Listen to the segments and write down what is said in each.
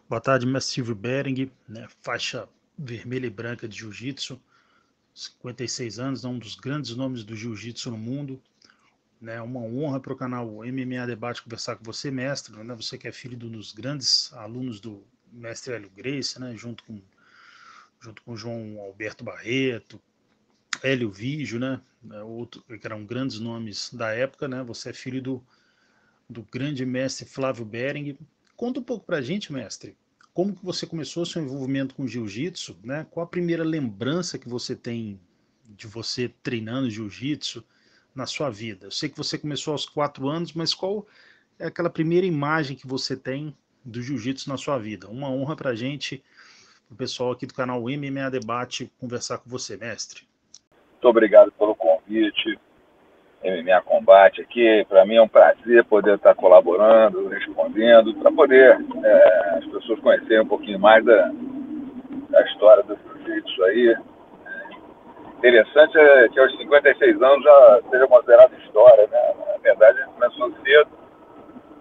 Boa tarde, mestre Silvio Bering, né, faixa vermelha e branca de Jiu-Jitsu, 56 anos, é um dos grandes nomes do Jiu-Jitsu no mundo. É uma honra para o canal MMA Debate conversar com você, mestre. Né, você que é filho de um dos grandes alunos do mestre Hélio Gracie, né, junto com João Alberto Barreto, Hélio Vigio, outro, que eram grandes nomes da época. Né, você é filho do grande mestre Flávio Bering. Conta um pouco pra gente, mestre, como que você começou seu envolvimento com jiu-jitsu, né? Qual a primeira lembrança que você tem de você treinando jiu-jitsu na sua vida? Eu sei que você começou aos 4 anos, mas qual é aquela primeira imagem que você tem do jiu-jitsu na sua vida? Uma honra pra gente, o pessoal aqui do canal MMA Debate, conversar com você, mestre. Muito obrigado pelo convite, MMA Combate aqui. Para mim é um prazer poder estar colaborando, respondendo, para poder as pessoas conhecerem um pouquinho mais da história do jiu-jitsu aí. Interessante é que aos 56 anos já seja considerado história, né? Na verdade, começou cedo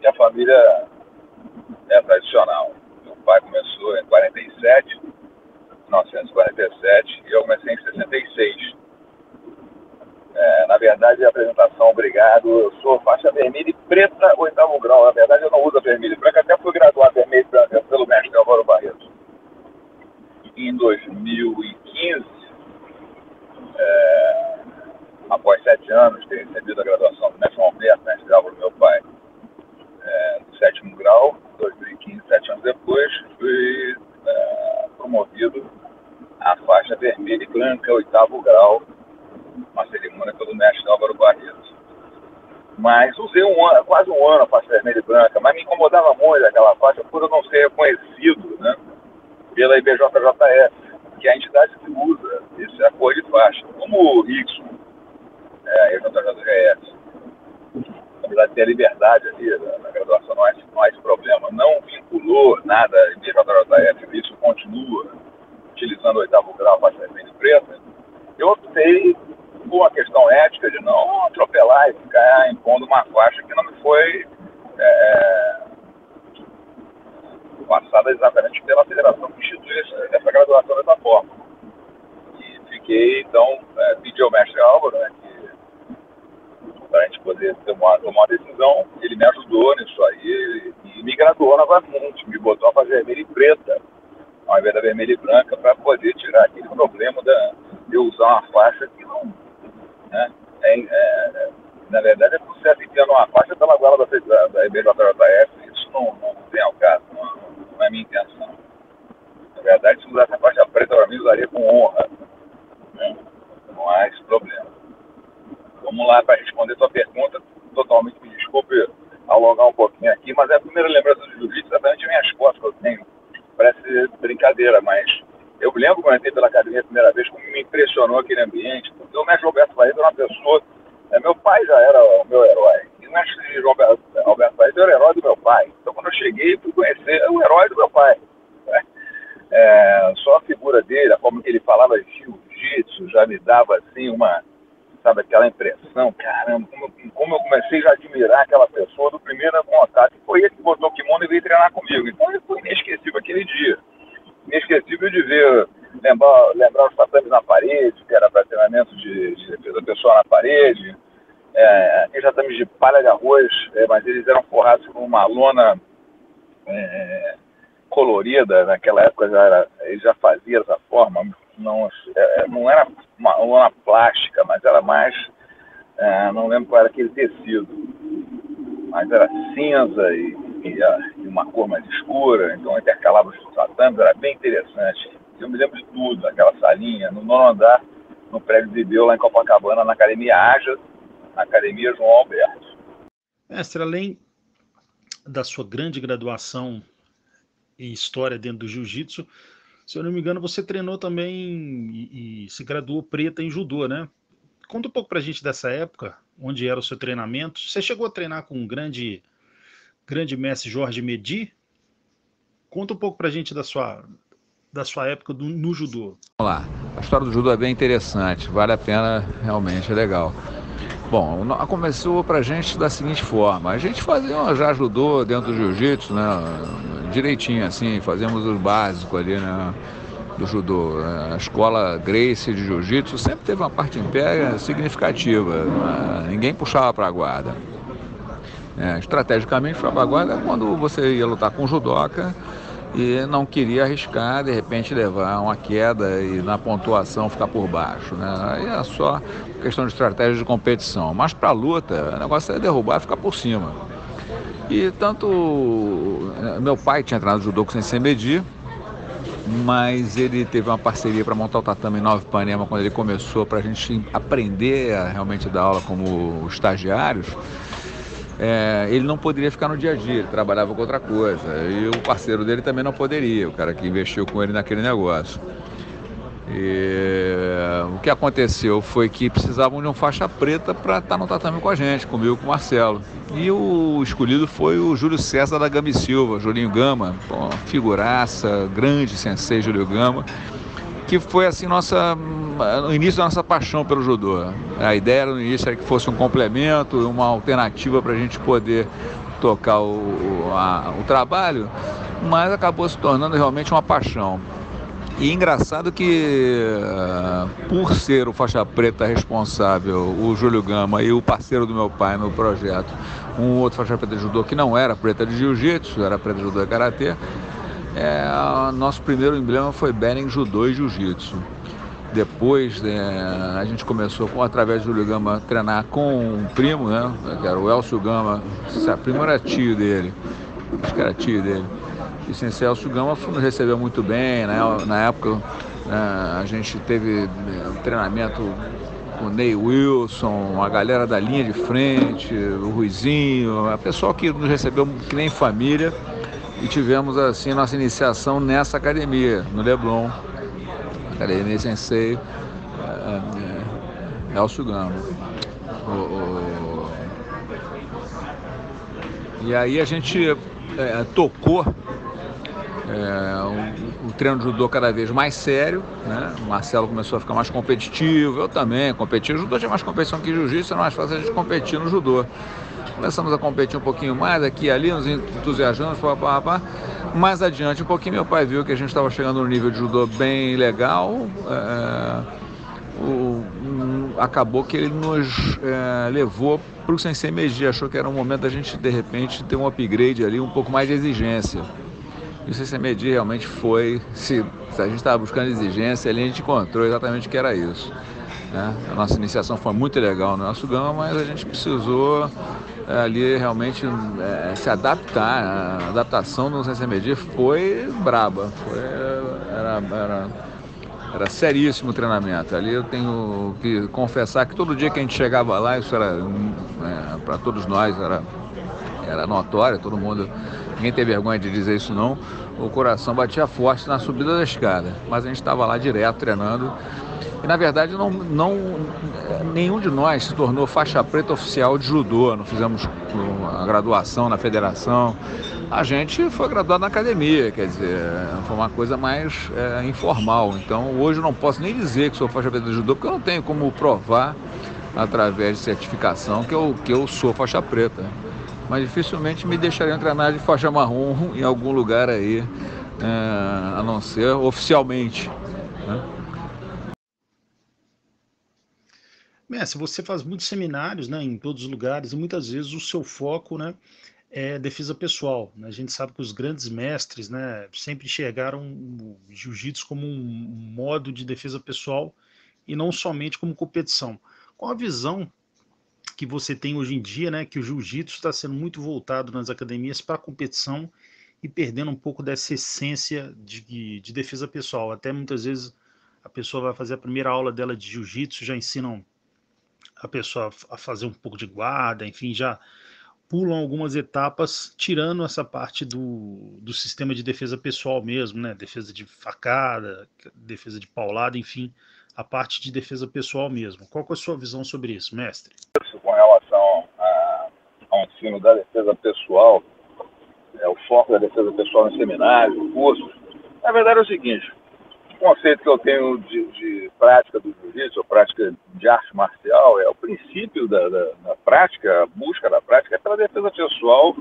e a família é tradicional. Meu pai começou em 1947, e eu comecei em 66. Na verdade, a apresentação, obrigado. Eu sou faixa vermelha e preta, 8º grau. Na verdade, eu não uso a vermelha e branca, até fui graduado vermelho e branca pelo mestre Álvaro Barreto. Em 2015, após 7 anos, ter recebido a graduação do mestre Alberto, mestre Álvaro, meu pai, do 7º grau, 2015, 7 anos depois, fui promovido à faixa vermelha e branca, 8º grau, uma cerimônia pelo mestre Álvaro Barreto. Mas usei quase um ano a faixa vermelha e branca, mas me incomodava muito aquela faixa por eu não ser reconhecido, né, pela IBJJF, que é a entidade que usa essa cor de faixa, como o Rickson, a IBJJF. Na verdade, tem a liberdade ali, na graduação não há esse problema. Não vinculou nada a IBJJF, o Rickson continua utilizando o 8º grau, a faixa vermelha e preta. Eu optei por uma questão ética de não atropelar e ficar impondo uma faixa que não me foi passada exatamente pela federação que institui essa graduação dessa forma. E fiquei, então, pedi ao mestre Álvaro, né, para a gente poder tomar uma decisão. Ele me ajudou nisso aí e me graduou novamente, me botou a fazer vermelha e preta, ao invés da vermelha e branca, para poder tirar aquele problema de eu usar uma faixa que não... Né, na verdade, é você enfiando uma faixa pela goela da IBJJF, isso não vem ao caso, não é minha intenção. Na verdade, se usasse a faixa preta, para mim, usaria com honra, né? Não há esse problema. Vamos lá para responder a sua pergunta, totalmente, me desculpe alongar um pouquinho aqui, mas é a primeira lembrança do jiu-jitsu, exatamente minhas costas que eu tenho. Parece brincadeira, mas eu me lembro quando eu entrei pela academia a primeira vez, como me impressionou aquele ambiente, porque o mestre Alberto Barreto era uma pessoa... meu pai já era o meu herói, e o mestre Alberto Barreto era o herói do meu pai. Então, quando eu cheguei, fui conhecer o herói do meu pai, né? Só a figura dele, a forma que ele falava de jiu-jitsu, já me dava assim sabe, aquela impressão, caramba, como eu comecei já a admirar aquela pessoa do primeiro contato. E foi ele que botou o kimono e veio treinar comigo. Então, ele foi inesquecível aquele dia. Inesquecível de ver, lembrar os tatames na parede, que era para treinamento de defesa pessoal na parede, aqueles tatames de palha de arroz, mas eles eram forrados com uma lona colorida. Naquela época ele já fazia dessa forma, não era uma lona plástica, mas era mais, não lembro qual era aquele tecido, mas era cinza e uma cor mais escura, então intercalava os tatames, era bem interessante. Eu me lembro de tudo, aquela salinha, no 9º andar, no prédio de Deu, lá em Copacabana, na Academia Aja, na Academia João Alberto. Mestre, além da sua grande graduação em História dentro do Jiu-Jitsu, se eu não me engano, você treinou também e se graduou preta em Judô, né? Conta um pouco pra gente dessa época, onde era o seu treinamento. Você chegou a treinar com um grande mestre Jorge Medi? Conta um pouco pra gente da sua época no judô. Vamos lá, a história do judô é bem interessante, vale a pena, realmente é legal. Bom, começou pra gente da seguinte forma: a gente já ajudou dentro do jiu-jitsu, né, direitinho assim, fazemos os básicos ali, né, do judô. A escola Gracie de jiu-jitsu sempre teve uma parte em pé significativa, ninguém puxava para a guarda. Estrategicamente, puxava para a guarda quando você ia lutar com judoca e não queria arriscar, de repente levar uma queda e na pontuação ficar por baixo, né? Aí é só questão de estratégia de competição. Mas para luta, o negócio é derrubar e ficar por cima. E tanto meu pai tinha treinado judô com o Sensei Medi, mas ele teve uma parceria para montar o tatame em Nova Ipanema quando ele começou, para a gente aprender a realmente dar aula como estagiários. Ele não poderia ficar no dia a dia, ele trabalhava com outra coisa, e o parceiro dele também não poderia, o cara que investiu com ele naquele negócio. E o que aconteceu foi que precisavam de um faixa preta para estar no tatame com a gente, comigo, com o Marcelo. E o escolhido foi o Júlio César da Gama e Silva, Julinho Gama, figuraça, grande sensei Júlio Gama, que foi assim no início da nossa paixão pelo judô. A ideia no início era que fosse um complemento, uma alternativa para a gente poder tocar o trabalho, mas acabou se tornando realmente uma paixão. E engraçado que, por ser o faixa preta responsável, o Júlio Gama e o parceiro do meu pai no projeto, um outro faixa preta de judô que não era preta de jiu-jitsu, era preta de judô e karatê, nosso primeiro emblema foi Beren Judô e Jiu-Jitsu. Depois a gente começou, através do Júlio Gama, a treinar com um primo, né, que era o Elcio Gama. O primo era tio dele, acho que era tio dele. E o Sensei Elcio Gama nos recebeu muito bem, né? Na época a gente teve treinamento com o Ney Wilson, a galera da linha de frente, o Ruizinho, a pessoal que nos recebeu que nem família, e tivemos assim nossa iniciação nessa academia, no Leblon, Academia Sensei Elcio Gama. E aí a gente tocou o treino de judô cada vez mais sério, né? O Marcelo começou a ficar mais competitivo, eu também competi. O judô tinha mais competição que jiu-jitsu, era mais fácil a gente competir no judô. Começamos a competir um pouquinho mais aqui e ali, nos entusiasmamos, mais adiante um pouquinho meu pai viu que a gente estava chegando num nível de judô bem legal, acabou que ele nos levou para o Sensei Medi, achou que era um momento da gente de repente ter um upgrade ali, um pouco mais de exigência. E o Sensei Medi realmente foi, se a gente estava buscando exigência, ali a gente encontrou exatamente o que era isso, né? A nossa iniciação foi muito legal no nosso Gama, mas a gente precisou ali realmente se adaptar. A adaptação no Sensei Medi foi braba, era seríssimo o treinamento. Ali eu tenho que confessar que todo dia que a gente chegava lá, isso era para todos nós, era notório, todo mundo, ninguém tem vergonha de dizer isso não, o coração batia forte na subida da escada, mas a gente estava lá direto treinando. E na verdade nenhum de nós se tornou faixa preta oficial de judô, não fizemos a graduação na federação, a gente foi graduado na academia, quer dizer, foi uma coisa mais informal. Então hoje eu não posso nem dizer que sou faixa preta de judô, porque eu não tenho como provar através de certificação que eu sou faixa preta. Mas dificilmente me deixariam treinar de faixa marrom em algum lugar aí, a não ser oficialmente, né? Mestre, você faz muitos seminários, né, em todos os lugares, e muitas vezes o seu foco, né, é defesa pessoal, né? A gente sabe que os grandes mestres, né, sempre enxergaram o jiu-jitsu como um modo de defesa pessoal e não somente como competição. Qual a visão que você tem hoje em dia, né, que o jiu-jitsu está sendo muito voltado nas academias para competição e perdendo um pouco dessa essência de defesa pessoal? Até muitas vezes a pessoa vai fazer a primeira aula dela de jiu-jitsu, já ensinam a pessoa a fazer um pouco de guarda, enfim, já pulam algumas etapas, tirando essa parte do sistema de defesa pessoal mesmo, né? Defesa de facada, defesa de paulada, enfim, a parte de defesa pessoal mesmo. Qual que é a sua visão sobre isso, mestre? Com relação ao ensino da defesa pessoal, o foco da defesa pessoal no seminário, cursos, na verdade é o seguinte: conceito que eu tenho de prática do jiu-jitsu, ou prática de arte marcial, é o princípio da prática, a busca da prática é pela defesa pessoal,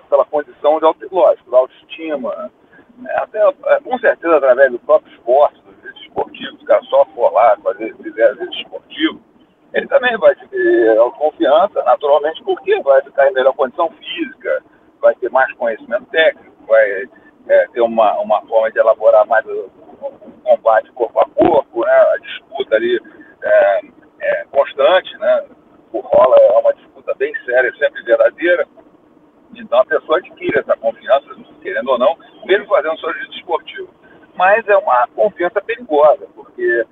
pela condição de lógico, da autoestima, com certeza através do próprio esporte, do jiu-jitsu esportivo, se o cara só for lá fizer jiu-jitsu esportivo, ele também vai ter autoconfiança, naturalmente, porque vai ficar em melhor condição física, vai ter mais conhecimento técnico, vai ter uma forma de elaborar mais o combate corpo a corpo, né? A disputa ali constante, né? O rola é uma disputa bem séria, sempre verdadeira. Então a pessoa adquire essa confiança, querendo ou não, mesmo fazendo seu jiu-jitsu esportivo. Mas é uma confiança perigosa, porque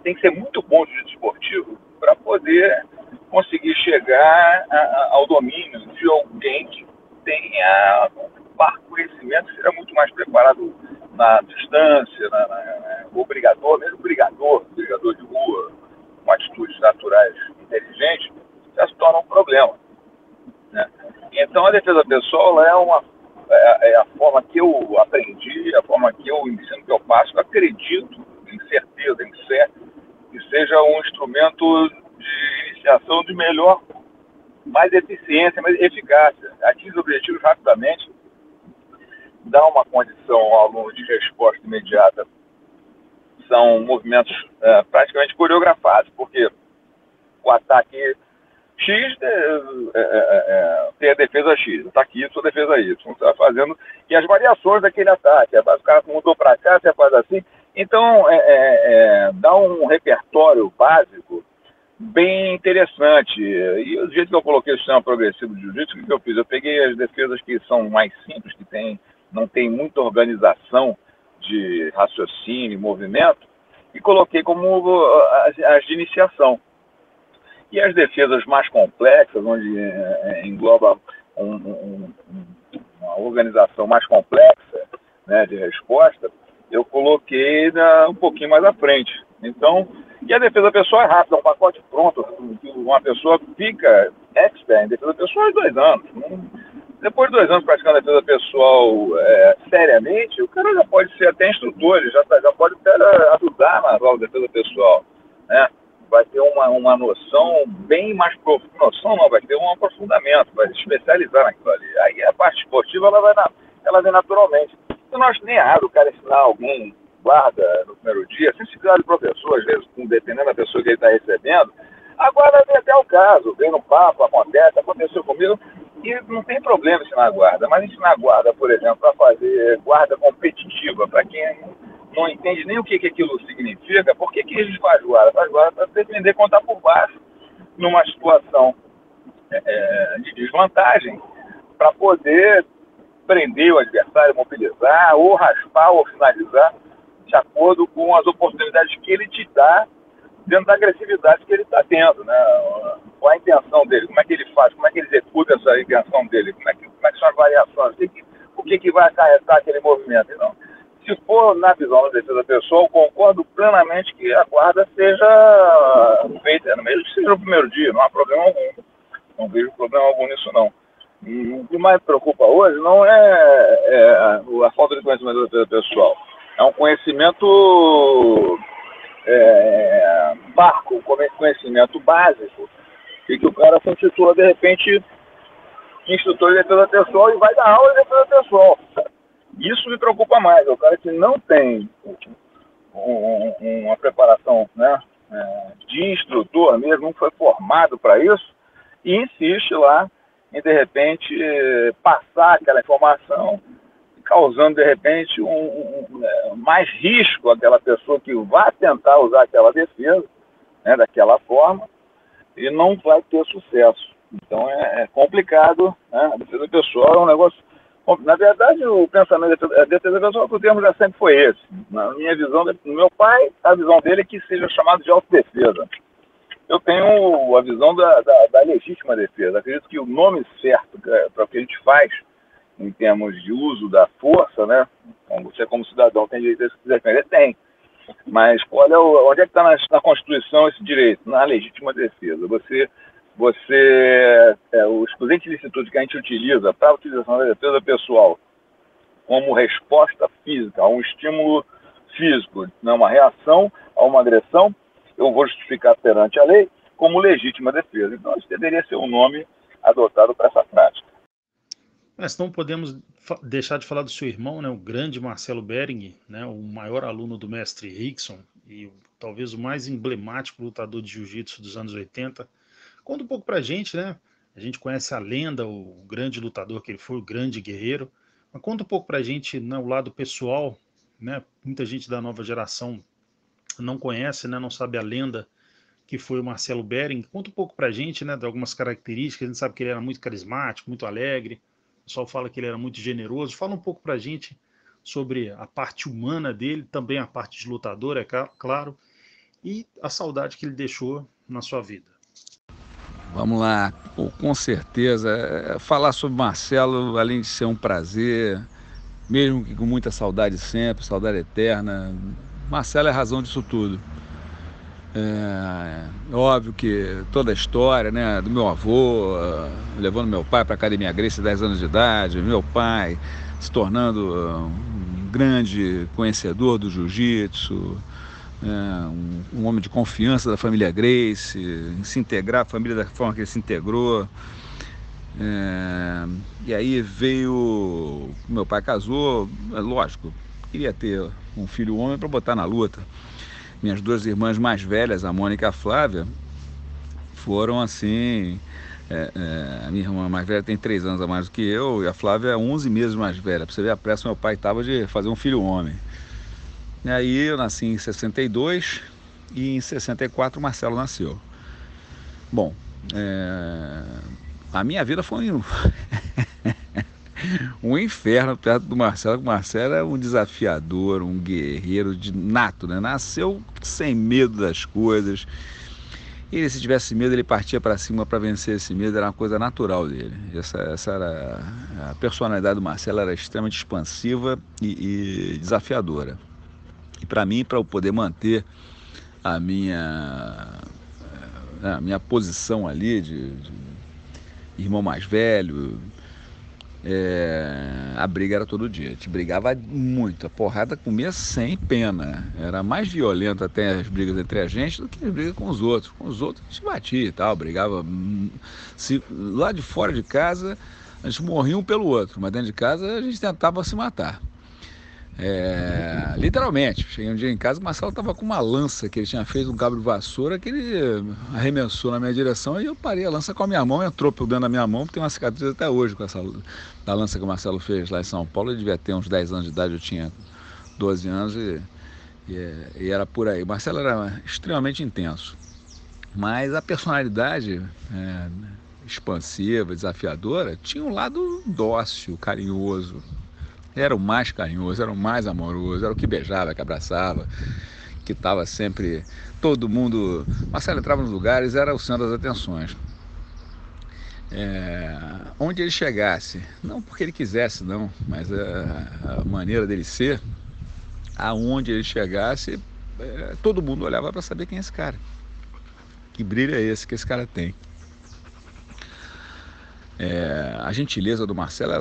tem que ser muito bom de jiu-jitsu esportivo para poder conseguir chegar ao domínio de alguém que tenha conhecimento, que seja muito mais preparado na distância, mesmo brigador de rua, com atitudes naturais inteligentes, já se torna um problema, né? Então a defesa pessoal é a forma que eu aprendi, a forma que eu ensino, que eu passo, eu acredito, em certeza, em fé, que seja um instrumento de iniciação de mais eficiência, mais eficácia. Atinge os objetivos rapidamente, dá uma condição ao aluno de resposta imediata. São movimentos praticamente coreografados, porque o ataque X tem a defesa X, o ataque Y, a defesa Y. Você vai fazendo, e as variações daquele ataque. O cara mudou para cá, você faz assim. Então, dá um repertório básico bem interessante. E do jeito que eu coloquei o sistema progressivo de jiu-jitsu, o que eu fiz? Eu peguei as defesas que são mais simples, que não tem muita organização de raciocínio e movimento, e coloquei como as de iniciação. E as defesas mais complexas, onde engloba uma organização mais complexa, né, de resposta, eu coloquei um pouquinho mais à frente. Então, e a defesa pessoal é rápida, é um pacote pronto. Uma pessoa fica expert em defesa pessoal em 2 anos. Depois de 2 anos praticando a defesa pessoal seriamente, o cara já pode ser até instrutor, ele já pode até ajudar na aula de defesa pessoal, né? Vai ter uma noção bem mais profunda, vai ter um aprofundamento, vai se especializar naquilo ali. Aí a parte esportiva, ela vem naturalmente. Eu não acho nem errado o cara ensinar alguém guarda no primeiro dia, sensibilidade do professor, às vezes, dependendo da pessoa que ele está recebendo, a guarda vem até o caso, vem no papo, aconteceu comigo, e não tem problema ensinar guarda, mas ensinar guarda, por exemplo, para fazer guarda competitiva, para quem não entende nem o que aquilo significa, por que a gente faz guarda? Faz guarda para defender quando está por baixo, numa situação de desvantagem, para poder prender o adversário, mobilizar, ou raspar, ou finalizar, de acordo com as oportunidades que ele te dá, dentro da agressividade que ele está tendo, né? Qual a intenção dele, como é que ele faz, como é que ele executa essa intenção dele, como é que são as variações, o que vai acarretar aquele movimento. Então, se for na visão da defesa pessoal, concordo plenamente que a guarda seja feita, mesmo que seja no primeiro dia, não há problema algum. Não vejo problema algum nisso, não. E o que mais me preocupa hoje não é a falta de conhecimento da defesa pessoal. É um conhecimento conhecimento básico, e que o cara se intitula, de repente, instrutor de defesa pessoal e vai dar aula de defesa pessoal. Isso me preocupa mais. É o cara que não tem uma preparação, né, de instrutor mesmo, não foi formado para isso, e insiste lá em, de repente, passar aquela informação, causando, de repente, mais risco àquela pessoa que vai tentar usar aquela defesa, né, daquela forma, e não vai ter sucesso. Então é complicado, né? A defesa pessoal é um negócio... Na verdade, o pensamento da defesa pessoal, o termo já sempre foi esse. Na minha visão, do meu pai, a visão dele é que seja chamado de autodefesa. Eu tenho a visão da legítima defesa. Acredito que o nome certo para o que a gente faz, em termos de uso da força, né? Você como cidadão tem direito a se defender? Tem. Mas olha, onde é que está na Constituição esse direito? Na legítima defesa. Os presentes licitudes que a gente utiliza para a utilização da defesa pessoal como resposta física a um estímulo físico, né, uma reação a uma agressão, eu vou justificar perante a lei como legítima defesa. Então, isso deveria ser um nome adotado para essa prática. Mas não podemos deixar de falar do seu irmão, né, o grande Marcelo Bering, né, o maior aluno do mestre Rickson e talvez o mais emblemático lutador de jiu-jitsu dos anos 80. Conta um pouco pra gente, né? A gente conhece a lenda, o grande lutador que ele foi, o grande guerreiro. Mas conta um pouco pra gente, né, o lado pessoal, né? Muita gente da nova geração não conhece, né, não sabe a lenda que foi o Marcelo Bering. Conta um pouco pra gente, né, de algumas características. A gente sabe que ele era muito carismático, muito alegre. O pessoal fala que ele era muito generoso. Fala um pouco pra gente sobre a parte humana dele, também a parte de lutador, é claro, e a saudade que ele deixou na sua vida. Vamos lá, pô, com certeza. Falar sobre Marcelo, além de ser um prazer, mesmo que com muita saudade sempre, saudade eterna, Marcelo é a razão disso tudo. É óbvio que toda a história, né, do meu avô, levando meu pai para a Academia Gracie a 10 anos de idade, meu pai se tornando um grande conhecedor do jiu-jitsu, um homem de confiança da família Gracie, em se integrar à família da forma que ele se integrou. E aí veio, meu pai casou, lógico, queria ter um filho homem para botar na luta. Minhas duas irmãs mais velhas, a Mônica e a Flávia, foram assim... a minha irmã mais velha tem 3 anos a mais do que eu, e a Flávia é 11 meses mais velha. Para você ver a pressa meu pai estava de fazer um filho homem. E aí eu nasci em 62 e em 64 o Marcelo nasceu. Bom, a minha vida foi um inferno perto do Marcelo. O Marcelo é um desafiador, um guerreiro nato, né? Nasceu sem medo das coisas. Ele, se tivesse medo, ele partia para cima para vencer esse medo, era uma coisa natural dele. Essa era a personalidade do Marcelo, era extremamente expansiva e desafiadora. E para mim, para eu poder manter a minha posição ali de irmão mais velho, a briga era todo dia. A gente brigava muito, a porrada comia sem pena. Era mais violento até as brigas entre a gente do que as brigas com os outros. Com os outros a gente batia e tal, brigava. Lá de fora de casa a gente morria um pelo outro, mas dentro de casa a gente tentava se matar. Literalmente, cheguei um dia em casa, o Marcelo estava com uma lança que ele tinha feito, um cabo de vassoura que ele arremessou na minha direção e eu parei a lança com a minha mão, entrou por dentro da minha mão, tem uma cicatriz até hoje com essa da lança que o Marcelo fez lá em São Paulo. Ele devia ter uns 10 anos de idade, eu tinha 12 anos e era por aí. O Marcelo era extremamente intenso, mas a personalidade expansiva, desafiadora, tinha um lado dócil, carinhoso. Era o mais carinhoso, era o mais amoroso, era o que beijava, que abraçava, que estava sempre... Todo mundo... Marcelo entrava nos lugares, era o centro das atenções. Onde ele chegasse, não porque ele quisesse, não, mas a maneira dele ser, aonde ele chegasse, todo mundo olhava para saber quem é esse cara. Que brilho é esse que esse cara tem. A gentileza do Marcelo,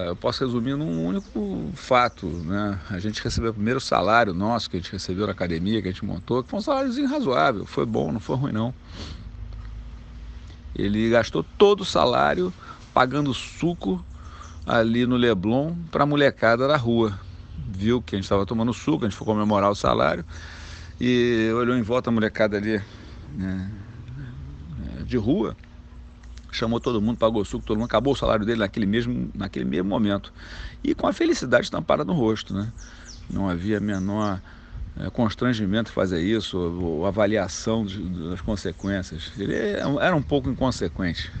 eu posso resumir num único fato, né? A gente recebeu o primeiro salário nosso que a gente recebeu na academia, que a gente montou, que foi um saláriozinho razoável, foi bom, não foi ruim não. Ele gastou todo o salário pagando suco ali no Leblon para a molecada da rua. Viu que a gente estava tomando suco, a gente foi comemorar o salário e olhou em volta a molecada ali, né, de rua. Chamou todo mundo, pagou suco, todo mundo, acabou o salário dele naquele mesmo momento. E com a felicidade estampada no rosto, né? Não havia menor constrangimento em fazer isso, ou avaliação das consequências. Ele era um pouco inconsequente.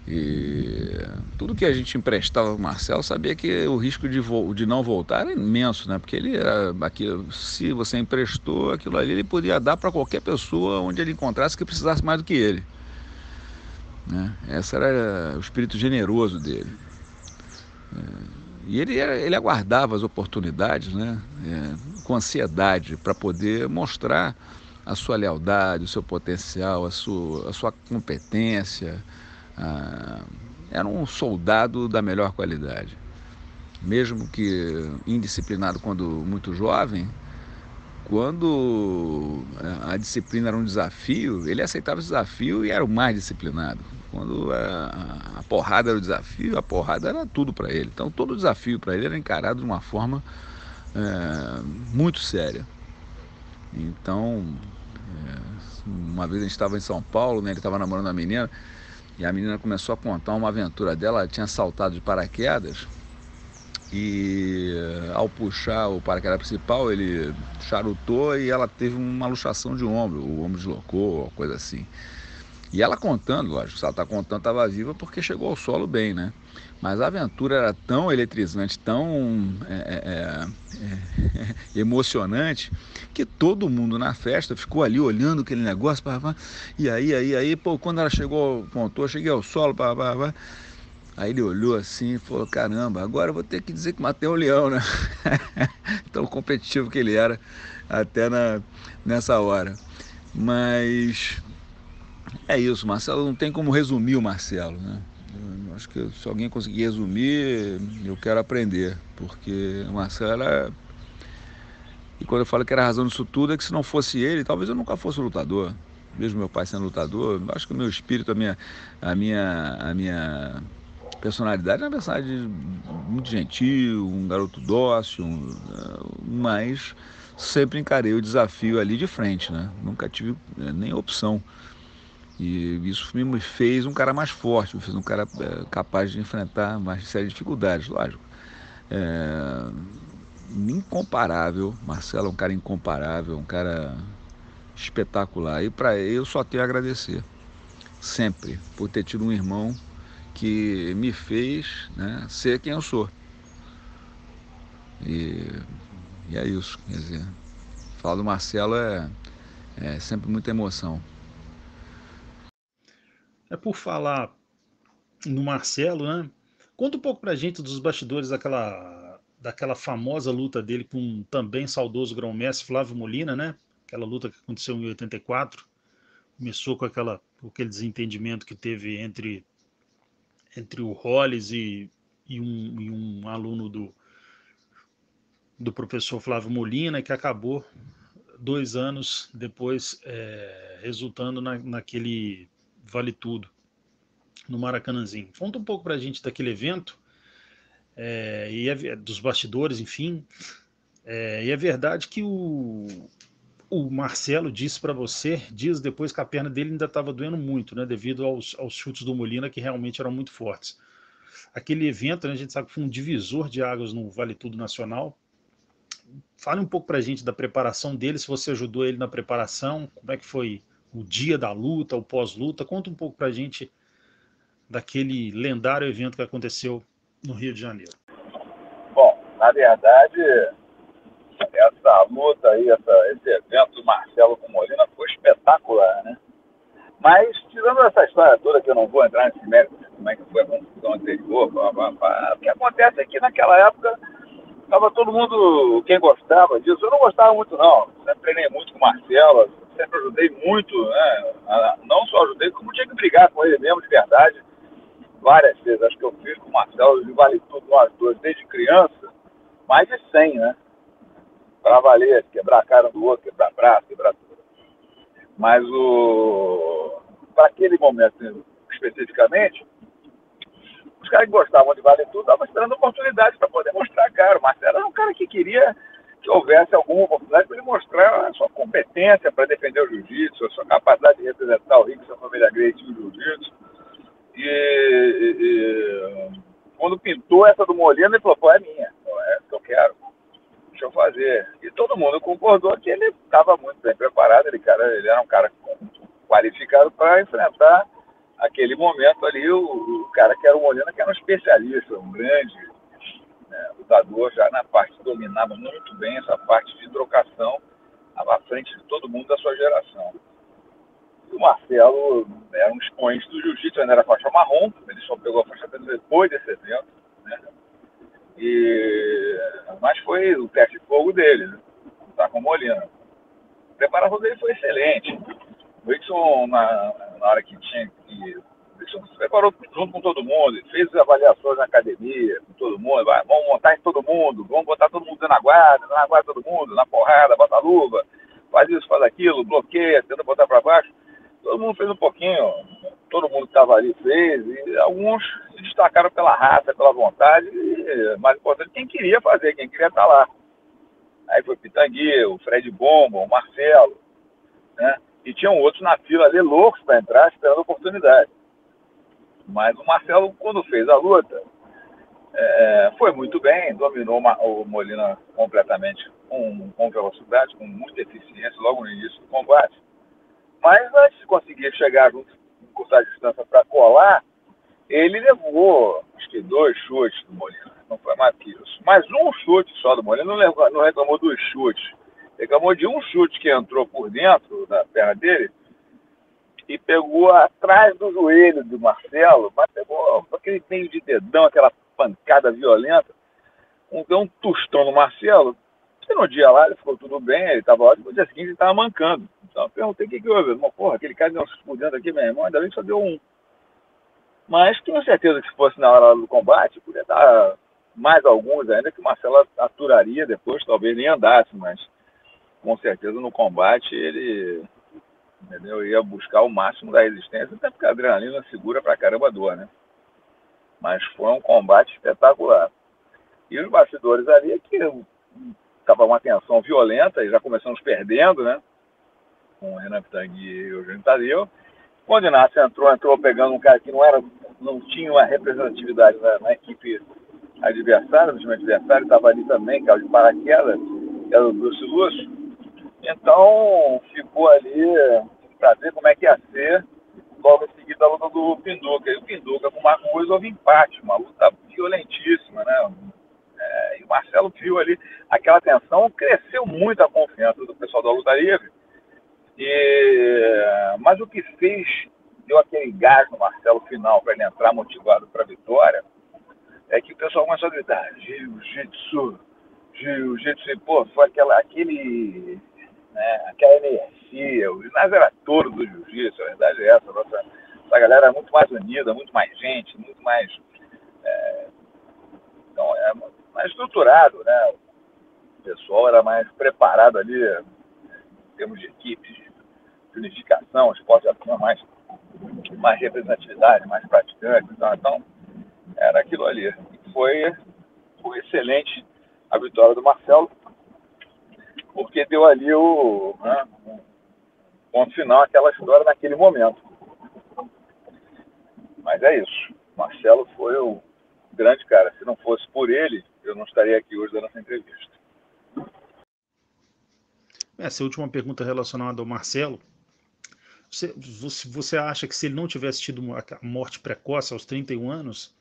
E tudo que a gente emprestava ao Marcelo, sabia que o risco de não voltar era imenso, né? Porque ele era aquilo, se você emprestou aquilo ali, ele podia dar para qualquer pessoa onde ele encontrasse que precisasse mais do que ele. Esse era o espírito generoso dele. E ele aguardava as oportunidades, né, com ansiedade, para poder mostrar a sua lealdade, o seu potencial, a sua competência. Era um soldado da melhor qualidade. Mesmo que indisciplinado quando muito jovem, quando a disciplina era um desafio, ele aceitava o desafio e era o mais disciplinado. Quando a porrada era o desafio, a porrada era tudo para ele. Então todo desafio para ele era encarado de uma forma muito séria. Então, uma vez a gente estava em São Paulo, né, ele estava namorando uma menina, e a menina começou a contar uma aventura dela. Ela tinha saltado de paraquedas e ao puxar o paraquedas principal, ele charutou e ela teve uma luxação de ombro, o ombro deslocou, coisa assim. E ela contando, lógico, se ela está contando, estava viva porque chegou ao solo bem, né? Mas a aventura era tão eletrizante, tão emocionante, que todo mundo na festa ficou ali olhando aquele negócio, e aí, pô, quando ela chegou, contou, cheguei ao solo, aí ele olhou assim e falou, caramba, agora eu vou ter que dizer que matei um leão, né? Tão competitivo que ele era até nessa hora. Mas é isso, Marcelo, não tem como resumir o Marcelo, né? Eu acho que se alguém conseguir resumir, eu quero aprender, porque o Marcelo era... E quando eu falo que era a razão disso tudo, é que se não fosse ele, talvez eu nunca fosse lutador. Mesmo meu pai sendo lutador, acho que o meu espírito, a minha personalidade é uma personalidade muito gentil, um garoto dócil, mas sempre encarei o desafio ali de frente, né? Nunca tive nem opção. E isso me fez um cara mais forte, me fez um cara capaz de enfrentar mais série de dificuldades, lógico. Incomparável, Marcelo é um cara incomparável, um cara espetacular. E para ele eu só tenho a agradecer, sempre, por ter tido um irmão que me fez, né, ser quem eu sou. E é isso, quer dizer, falar do Marcelo é sempre muita emoção. Por falar no Marcelo, né? Conta um pouco pra gente dos bastidores daquela famosa luta dele com o também saudoso grão-mestre Flávio Molina, né? Aquela luta que aconteceu em 84. Começou com aquele desentendimento que teve entre o Hollis e um aluno do professor Flávio Molina, que acabou 2 anos depois resultando naquele Vale Tudo, no Maracanãzinho. Conta um pouco pra gente daquele evento, dos bastidores, enfim. E é verdade que o Marcelo disse para você, dias depois, que a perna dele ainda estava doendo muito, né, devido aos chutes do Molina, que realmente eram muito fortes. Aquele evento, né, a gente sabe que foi um divisor de águas no Vale Tudo Nacional. Fale um pouco para a gente da preparação dele, se você ajudou ele na preparação, como é que foi o dia da luta, o pós-luta. Conta um pouco para a gente daquele lendário evento que aconteceu no Rio de Janeiro. Bom, na verdade, essa luta aí, esse evento do Marcelo com Molina foi espetacular, né? Mas, tirando essa história toda, que eu não vou entrar nesse mérito, como é que foi a confusão anterior, o que acontece é que naquela época estava todo mundo, quem gostava disso, eu não gostava muito não, sempre treinei muito com o Marcelo, sempre ajudei muito, né? Não só ajudei, como tinha que brigar com ele mesmo, de verdade, várias vezes. Acho que eu fiz com o Marcelo de Vale Tudo, nós dois, desde criança, mais de 100, né? Para valer, quebrar a cara do outro, quebrar braço, quebrar tudo. Mas para aquele momento especificamente, os caras que gostavam de Vale Tudo estavam esperando oportunidade para poder mostrar a cara. O Marcelo era um cara que queria que houvesse alguma oportunidade para ele mostrar a sua competência para defender o jiu-jitsu, a sua capacidade de representar o Rick, sua família Gracie no jiu-jitsu. E quando pintou essa do Molina, ele falou, pô, é minha, é essa que eu quero, deixa eu fazer. E todo mundo concordou que ele estava muito bem preparado, ele era um cara qualificado para enfrentar aquele momento ali, o cara que era o Molina, que era um especialista, um grande lutador, já na parte, dominava muito bem essa parte de trocação, estava à frente de todo mundo da sua geração. E o Marcelo era um expoente do jiu-jitsu, ainda era faixa marrom, ele só pegou a faixa preta depois desse evento, né? Mas foi o teste de fogo dele, né? Tá com o Molina. A preparação dele foi excelente. O Rickson, na hora que tinha que Isso se preparou junto com todo mundo, fez avaliações na academia, com todo mundo, vamos montar em todo mundo, vamos botar todo mundo na guarda todo mundo, na porrada, bota a luva, faz isso, faz aquilo, bloqueia, tenta botar para baixo. Todo mundo fez um pouquinho, todo mundo que estava ali fez, e alguns se destacaram pela raça, pela vontade, e mais importante, quem queria fazer, quem queria estar lá. Aí foi Pitangui, o Fred Bomba, o Marcelo, né? E tinham outros na fila ali, loucos para entrar, esperando a oportunidade. Mas o Marcelo, quando fez a luta, foi muito bem, dominou o Molina completamente com velocidade, com muita eficiência logo no início do combate. Mas antes de conseguir chegar junto, encurtar a distância para colar, ele levou, acho que 2 chutes do Molina, não foi mais que isso. Mas um chute só do Molina, não reclamou dos chutes, reclamou de um chute que entrou por dentro da perna dele e pegou atrás do joelho do Marcelo, mas pegou aquele meio de dedão, aquela pancada violenta, deu um tostão no Marcelo, que no dia lá ele ficou tudo bem, ele estava ótimo, no dia seguinte ele estava mancando. Então eu perguntei o que houve. Porra, aquele cara deu um chute por dentro aqui, meu irmão, ainda bem que só deu um. Mas tenho certeza que se fosse na hora do combate, podia dar mais alguns ainda que o Marcelo aturaria depois, talvez nem andasse, mas com certeza no combate ele, entendeu, ia buscar o máximo da resistência, até porque a adrenalina segura pra caramba a dor, né? Mas foi um combate espetacular. E os bastidores ali, que estava uma tensão violenta, e já começamos perdendo, né? Com o Renan Pitangui e o Eugênio Tadeu. Quando o Inácio entrou pegando um cara que não tinha uma representatividade na equipe adversária, no time adversário, estava ali também, caiu de paraquedas, era o Bruce Lúcio. Então, ficou ali para ver como é que ia ser logo em seguida a luta do Pinduca. E o Pinduca com o Marco Ruiz houve empate, uma luta violentíssima, né? E o Marcelo viu ali aquela tensão, cresceu muito a confiança do pessoal da luta livre. Mas o que deu aquele gás no Marcelo final para ele entrar motivado para a vitória, é que o pessoal começou a gritar: jiu-jitsu, jiu-jitsu, pô, foi aquela energia. O ginásio era todo do jiu-jitsu, a verdade é essa. Essa galera é muito mais unida, muito mais gente, muito mais. Então, mais estruturado, né? O pessoal era mais preparado ali, em termos de equipe, de unificação, o esporte já tinha mais representatividade, mais praticantes. Então, era aquilo ali. Foi excelente a vitória do Marcelo, porque deu ali o ponto final àquela história naquele momento. Mas é isso. Marcelo foi o grande cara. Se não fosse por ele, eu não estaria aqui hoje dando essa entrevista. Essa última pergunta relacionada ao Marcelo, você acha que se ele não tivesse tido uma morte precoce aos 31 anos,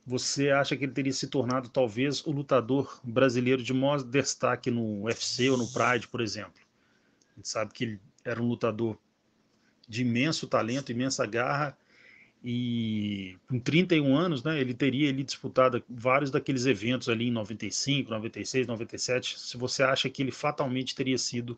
você acha que ele teria se tornado talvez o lutador brasileiro de maior destaque no UFC ou no Pride, por exemplo? A gente sabe que ele era um lutador de imenso talento, imensa garra, e com 31 anos, né, ele teria disputado vários daqueles eventos ali em 95, 96, 97. Se você acha que ele fatalmente teria sido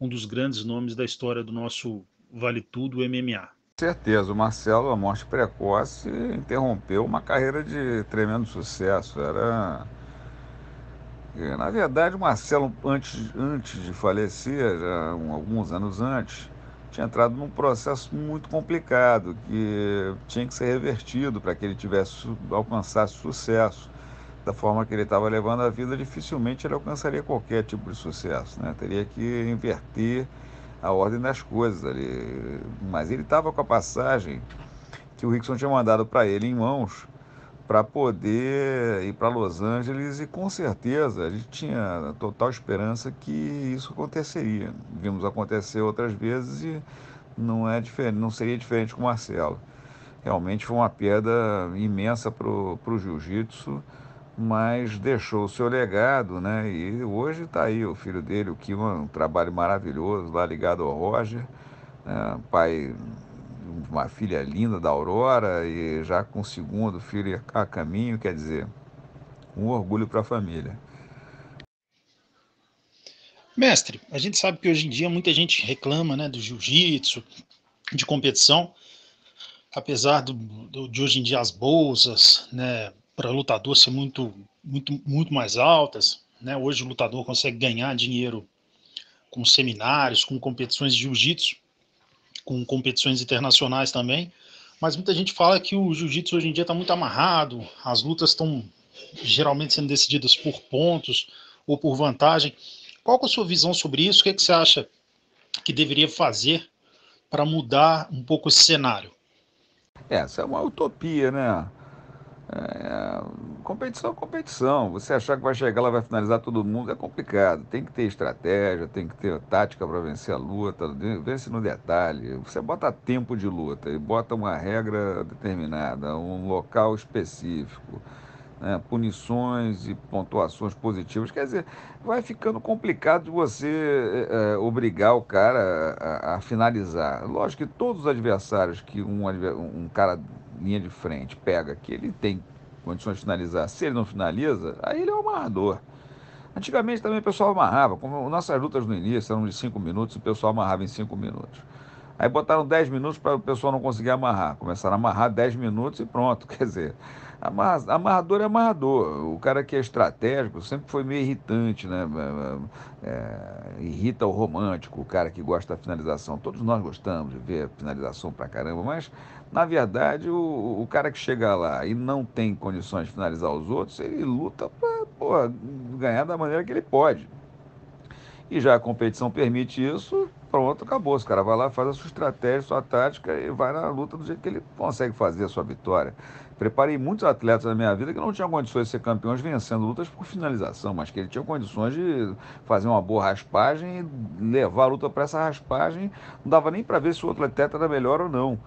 um dos grandes nomes da história do nosso Vale Tudo MMA? Com certeza, o Marcelo, a morte precoce, interrompeu uma carreira de tremendo sucesso. Na verdade, o Marcelo, antes de falecer, já alguns anos antes, tinha entrado num processo muito complicado, que tinha que ser revertido para que ele alcançasse sucesso. Da forma que ele estava levando a vida, dificilmente ele alcançaria qualquer tipo de sucesso, né? Teria que inverter a ordem das coisas ali. Mas ele estava com a passagem que o Rickson tinha mandado para ele em mãos, para poder ir para Los Angeles, e com certeza a gente tinha total esperança que isso aconteceria. Vimos acontecer outras vezes e não seria diferente com o Marcelo. Realmente foi uma perda imensa para o jiu-jitsu, mas deixou o seu legado, né? E hoje está aí o filho dele, o Kiwan, um trabalho maravilhoso lá ligado ao Roger, né? Pai, uma filha linda da Aurora, e já com o segundo filho a caminho, quer dizer, um orgulho para a família. Mestre, a gente sabe que hoje em dia muita gente reclama, né, do jiu-jitsu, de competição, apesar de hoje em dia as bolsas, né, para lutador ser muito mais altas, né, hoje o lutador consegue ganhar dinheiro com seminários, com competições de jiu-jitsu, com competições internacionais também, mas muita gente fala que o jiu-jitsu hoje em dia está muito amarrado, as lutas estão geralmente sendo decididas por pontos ou por vantagem. Qual que é a sua visão sobre isso? O que, é que você acha que deveria fazer para mudar um pouco esse cenário? Essa é uma utopia, né? Competição é competição. Você achar que vai chegar lá, vai finalizar todo mundo, é complicado. Tem que ter estratégia, tem que ter tática para vencer a luta, vence no detalhe. Você bota tempo de luta e bota uma regra determinada, um local específico, né, punições e pontuações positivas. Quer dizer, vai ficando complicado de você obrigar o cara a finalizar. Lógico que todos os adversários que um cara linha de frente pega, que ele tem condições de finalizar, se ele não finaliza, aí ele é um amarrador. Antigamente também o pessoal amarrava, como nossas lutas no início eram de 5 minutos, o pessoal amarrava em 5 minutos. Aí botaram 10 minutos para o pessoal não conseguir amarrar. Começaram a amarrar 10 minutos e pronto. Quer dizer, amarrador é amarrador. O cara que é estratégico sempre foi meio irritante, né? Irrita o romântico, o cara que gosta da finalização. Todos nós gostamos de ver a finalização pra caramba, mas na verdade o cara que chega lá e não tem condições de finalizar os outros, ele luta pra ganhar da maneira que ele pode. E já a competição permite isso, pronto, acabou. O cara vai lá, faz a sua estratégia, sua tática e vai na luta do jeito que ele consegue fazer a sua vitória. Preparei muitos atletas na minha vida que não tinham condições de ser campeões vencendo lutas por finalização, mas que ele tinha condições de fazer uma boa raspagem e levar a luta para essa raspagem. Não dava nem para ver se o outro atleta era melhor ou não.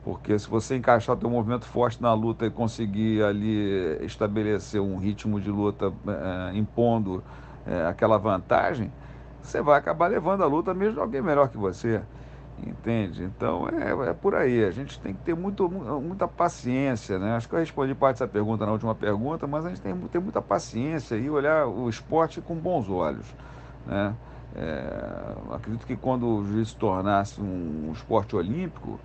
Porque se você encaixar o teu movimento forte na luta e conseguir ali estabelecer um ritmo de luta impondo aquela vantagem, você vai acabar levando a luta mesmo de alguém melhor que você, entende? Então é por aí, a gente tem que ter muita paciência, né? Acho que eu respondi parte dessa pergunta na última pergunta, mas a gente tem que ter muita paciência e olhar o esporte com bons olhos, né? Acredito que quando o jiu-jitsu tornasse um esporte olímpico,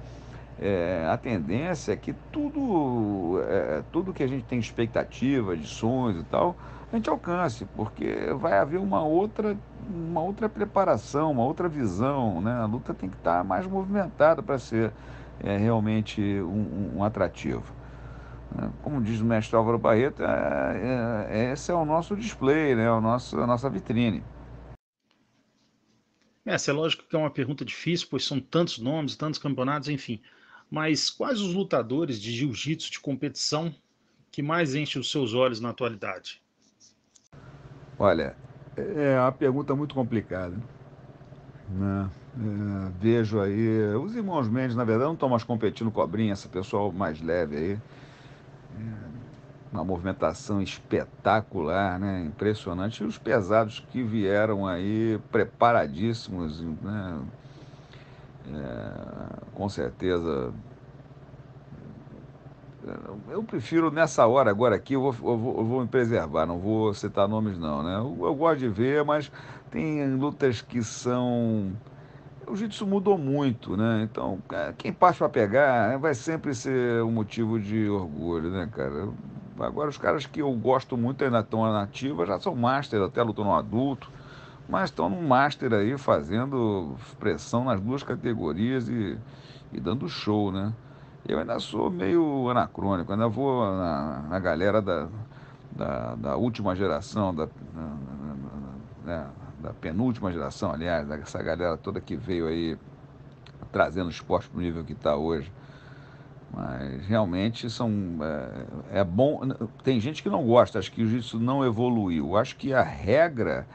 a tendência é que tudo que a gente tem expectativa, de sonhos e tal, a gente alcance, porque vai haver uma outra preparação, uma outra visão, né? A luta tem que estar mais movimentada para ser realmente um atrativo, né? Como diz o mestre Álvaro Barreto, esse é o nosso display, né? A nossa vitrine. Essa é lógico que é uma pergunta difícil, pois são tantos nomes, tantos campeonatos, enfim. Mas quais os lutadores de jiu-jitsu de competição que mais enchem os seus olhos na atualidade? Olha, é uma pergunta muito complicada, né? Vejo aí, os irmãos Mendes, na verdade, não estão mais competindo com a Cobrinha, esse pessoal mais leve aí, uma movimentação espetacular, né? Impressionante. E os pesados que vieram aí preparadíssimos, né? Com certeza. Eu prefiro nessa hora agora aqui, eu vou me preservar, não vou citar nomes não, né? Eu gosto de ver, mas tem lutas que são. O jiu-jitsu mudou muito, né? Então, quem parte para pegar vai sempre ser um motivo de orgulho, né, cara? Agora, os caras que eu gosto muito ainda estão na ativa, já são master, até lutam no adulto, mas estão no master aí fazendo pressão nas duas categorias e dando show, né? Eu ainda sou meio anacrônico, ainda vou na galera da última geração, né, da penúltima geração, aliás, dessa galera toda que veio aí trazendo o esporte para o nível que está hoje. Mas realmente é bom. Tem gente que não gosta, acho que o jiu-jitsu não evoluiu. Acho que a regra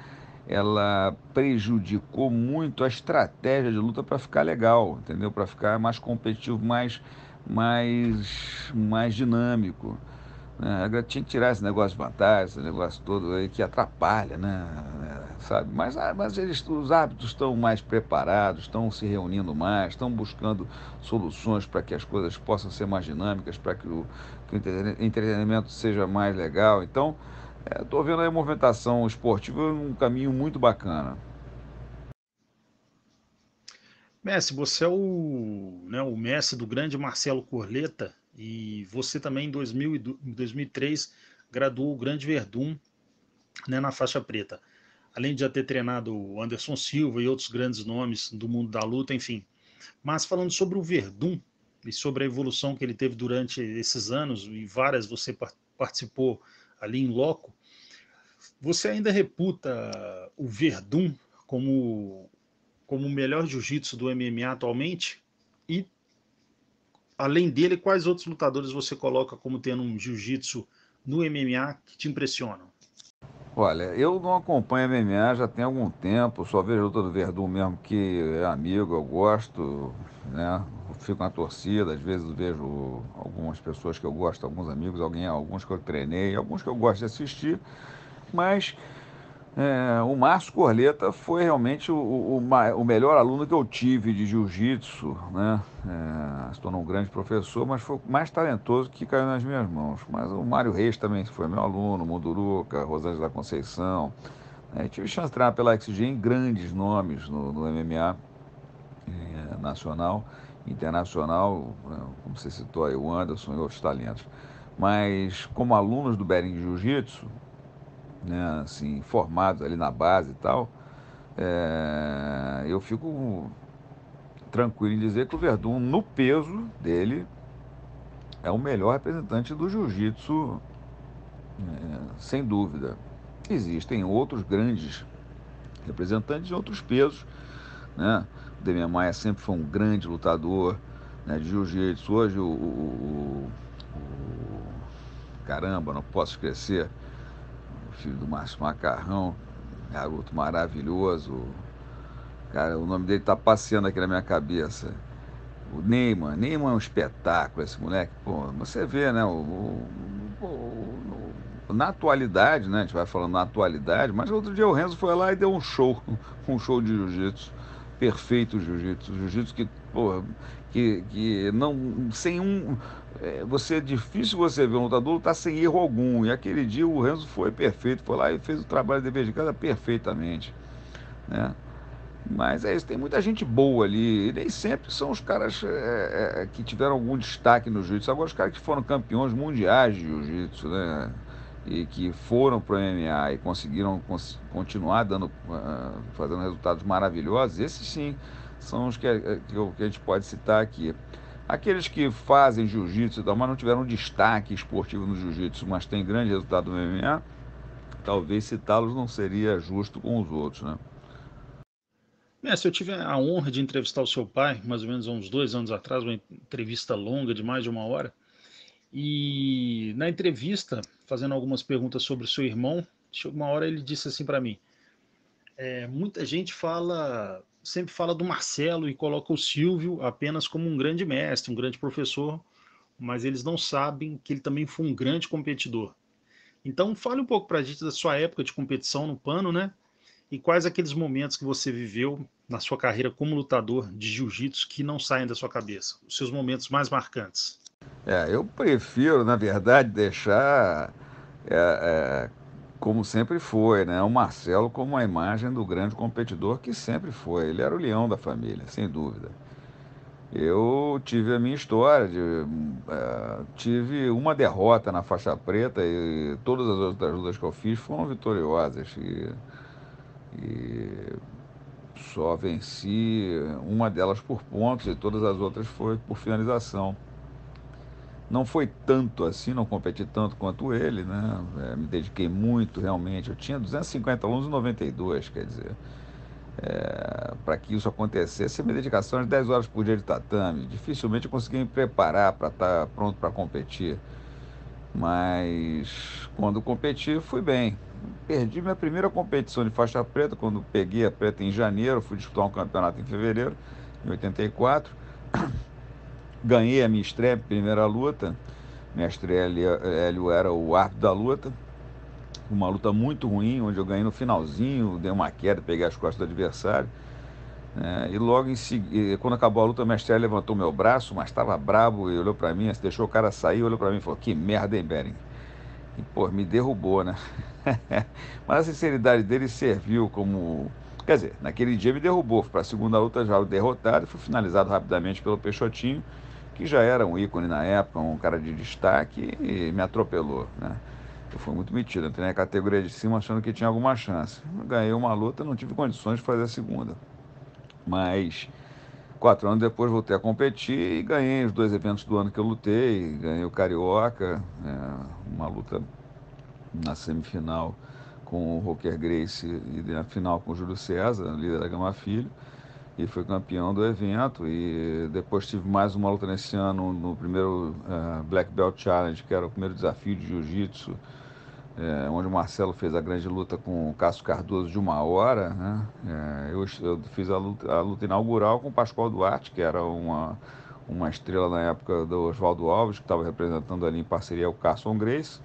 ela prejudicou muito a estratégia de luta para ficar legal, entendeu? Para ficar mais competitivo, mais dinâmico, né? Agora tinha que tirar esse negócio de vantagem, esse negócio todo aí que atrapalha, né? Sabe? Mas os árbitros estão mais preparados, estão se reunindo mais, estão buscando soluções para que as coisas possam ser mais dinâmicas, para que o entretenimento seja mais legal. Então, estou vendo aí a movimentação esportiva num caminho muito bacana. Messi, você é o Messi do grande Marcelo Corleta e você também em 2003 graduou o grande Verdun, né, na faixa preta. Além de já ter treinado o Anderson Silva e outros grandes nomes do mundo da luta, enfim. Mas falando sobre o Verdun e sobre a evolução que ele teve durante esses anos, e várias você participou ali em loco, você ainda reputa o Verdun como o melhor jiu-jitsu do MMA atualmente? E, além dele, quais outros lutadores você coloca como tendo um jiu-jitsu no MMA que te impressionam? Olha, eu não acompanho MMA já tem algum tempo, só vejo a luta do Verdun mesmo, que é amigo, eu gosto, né? Fico na torcida, às vezes vejo algumas pessoas que eu gosto, alguns amigos, alguns que eu treinei, alguns que eu gosto de assistir, mas o Márcio Corleta foi realmente o melhor aluno que eu tive de jiu-jitsu, né? Se tornou um grande professor, mas foi o mais talentoso que caiu nas minhas mãos. Mas o Mário Reis também foi meu aluno, Munduruca, Rosângela Conceição. Tive chance de treinar pela XG em grandes nomes no MMA nacional, internacional, como você citou aí, o Anderson e outros talentos. Mas como alunos do Bering Jiu-Jitsu, né, assim, formados ali na base e tal, eu fico tranquilo em dizer que o Verdun, no peso dele, é o melhor representante do jiu-jitsu, sem dúvida. Existem outros grandes representantes de outros pesos, né? O Demian Maia sempre foi um grande lutador, né, de jiu-jitsu. Hoje caramba, não posso esquecer, o filho do Márcio Macarrão, garoto maravilhoso. Cara, o nome dele tá passeando aqui na minha cabeça. O Neyman. Neyman é um espetáculo, esse moleque. Pô, você vê, né? Na atualidade, né? A gente vai falando na atualidade, mas outro dia o Renzo foi lá e deu um show de jiu-jitsu. Perfeito jiu-jitsu. Jiu-jitsu que, pô, que não. Sem um. Você é difícil você ver um lutador lutar sem erro algum. E aquele dia o Renzo foi perfeito, foi lá e fez o trabalho de dever de casa perfeitamente, né? Mas é isso, tem muita gente boa ali, e nem sempre são os caras que tiveram algum destaque no jiu-jitsu. Agora, os caras que foram campeões mundiais de jiu-jitsu, né? E que foram para o MMA e conseguiram continuar fazendo resultados maravilhosos, esses sim são os que a gente pode citar aqui. Aqueles que fazem jiu-jitsu, mas não tiveram destaque esportivo no jiu-jitsu, mas têm grande resultado no MMA, talvez citá-los não seria justo com os outros, né? Mestre, eu tive a honra de entrevistar o seu pai, mais ou menos há uns 2 anos atrás, uma entrevista longa de mais de 1 hora. E na entrevista, fazendo algumas perguntas sobre o seu irmão, chegou uma hora ele disse assim para mim: muita gente sempre fala do Marcelo e coloca o Silvio apenas como um grande mestre, um grande professor, mas eles não sabem que ele também foi um grande competidor. Então, fale um pouco para a gente da sua época de competição no pano, né? E quais aqueles momentos que você viveu na sua carreira como lutador de jiu-jitsu que não saem da sua cabeça? Os seus momentos mais marcantes. Eu prefiro, na verdade, deixar como sempre foi, né? O Marcelo como a imagem do grande competidor que sempre foi. Ele era o leão da família, sem dúvida. Eu tive a minha história, tive uma derrota na faixa preta e todas as outras lutas que eu fiz foram vitoriosas. E só venci uma delas por pontos e todas as outras foi por finalização. Não foi tanto assim, não competi tanto quanto ele, né? Me dediquei muito, realmente. Eu tinha 250 alunos em 92, quer dizer. Para que isso acontecesse, a minha dedicação era 10 horas por dia de tatame. Dificilmente eu conseguia me preparar para estar pronto para competir. Mas quando competi, fui bem. Perdi minha primeira competição de faixa preta, quando peguei a preta em janeiro, fui disputar um campeonato em fevereiro, em 84. Ganhei a minha estreia, primeira luta. Mestre Hélio era o árbitro da luta. Uma luta muito ruim, onde eu ganhei no finalzinho, dei uma queda, peguei as costas do adversário. E logo em seguida, quando acabou a luta, o mestre Hélio levantou meu braço, mas estava brabo e olhou para mim, deixou o cara sair, olhou para mim e falou: que merda, hein, Bering? E, pô, me derrubou, né? Mas a sinceridade dele serviu como Quer dizer, naquele dia me derrubou, fui para a segunda luta já derrotado e fui finalizado rapidamente pelo Peixotinho, que já era um ícone na época, um cara de destaque, e me atropelou, né? Eu fui muito metido, entrei na categoria de cima achando que tinha alguma chance. Ganhei uma luta, não tive condições de fazer a segunda. Mas 4 anos depois voltei a competir e ganhei os 2 eventos do ano que eu lutei. Ganhei o Carioca, uma luta na semifinal com o Rocker Gracie e na final com o Júlio César, líder da Gama Filho, e fui campeão do evento. E depois tive mais uma luta nesse ano no primeiro Black Belt Challenge, que era o primeiro desafio de Jiu-Jitsu, onde o Marcelo fez a grande luta com o Cássio Cardoso de 1 hora, né? Eu fiz a luta inaugural com o Pascoal Duarte, que era uma estrela na época do Oswaldo Alves, que estava representando ali em parceria o Carson Gracie,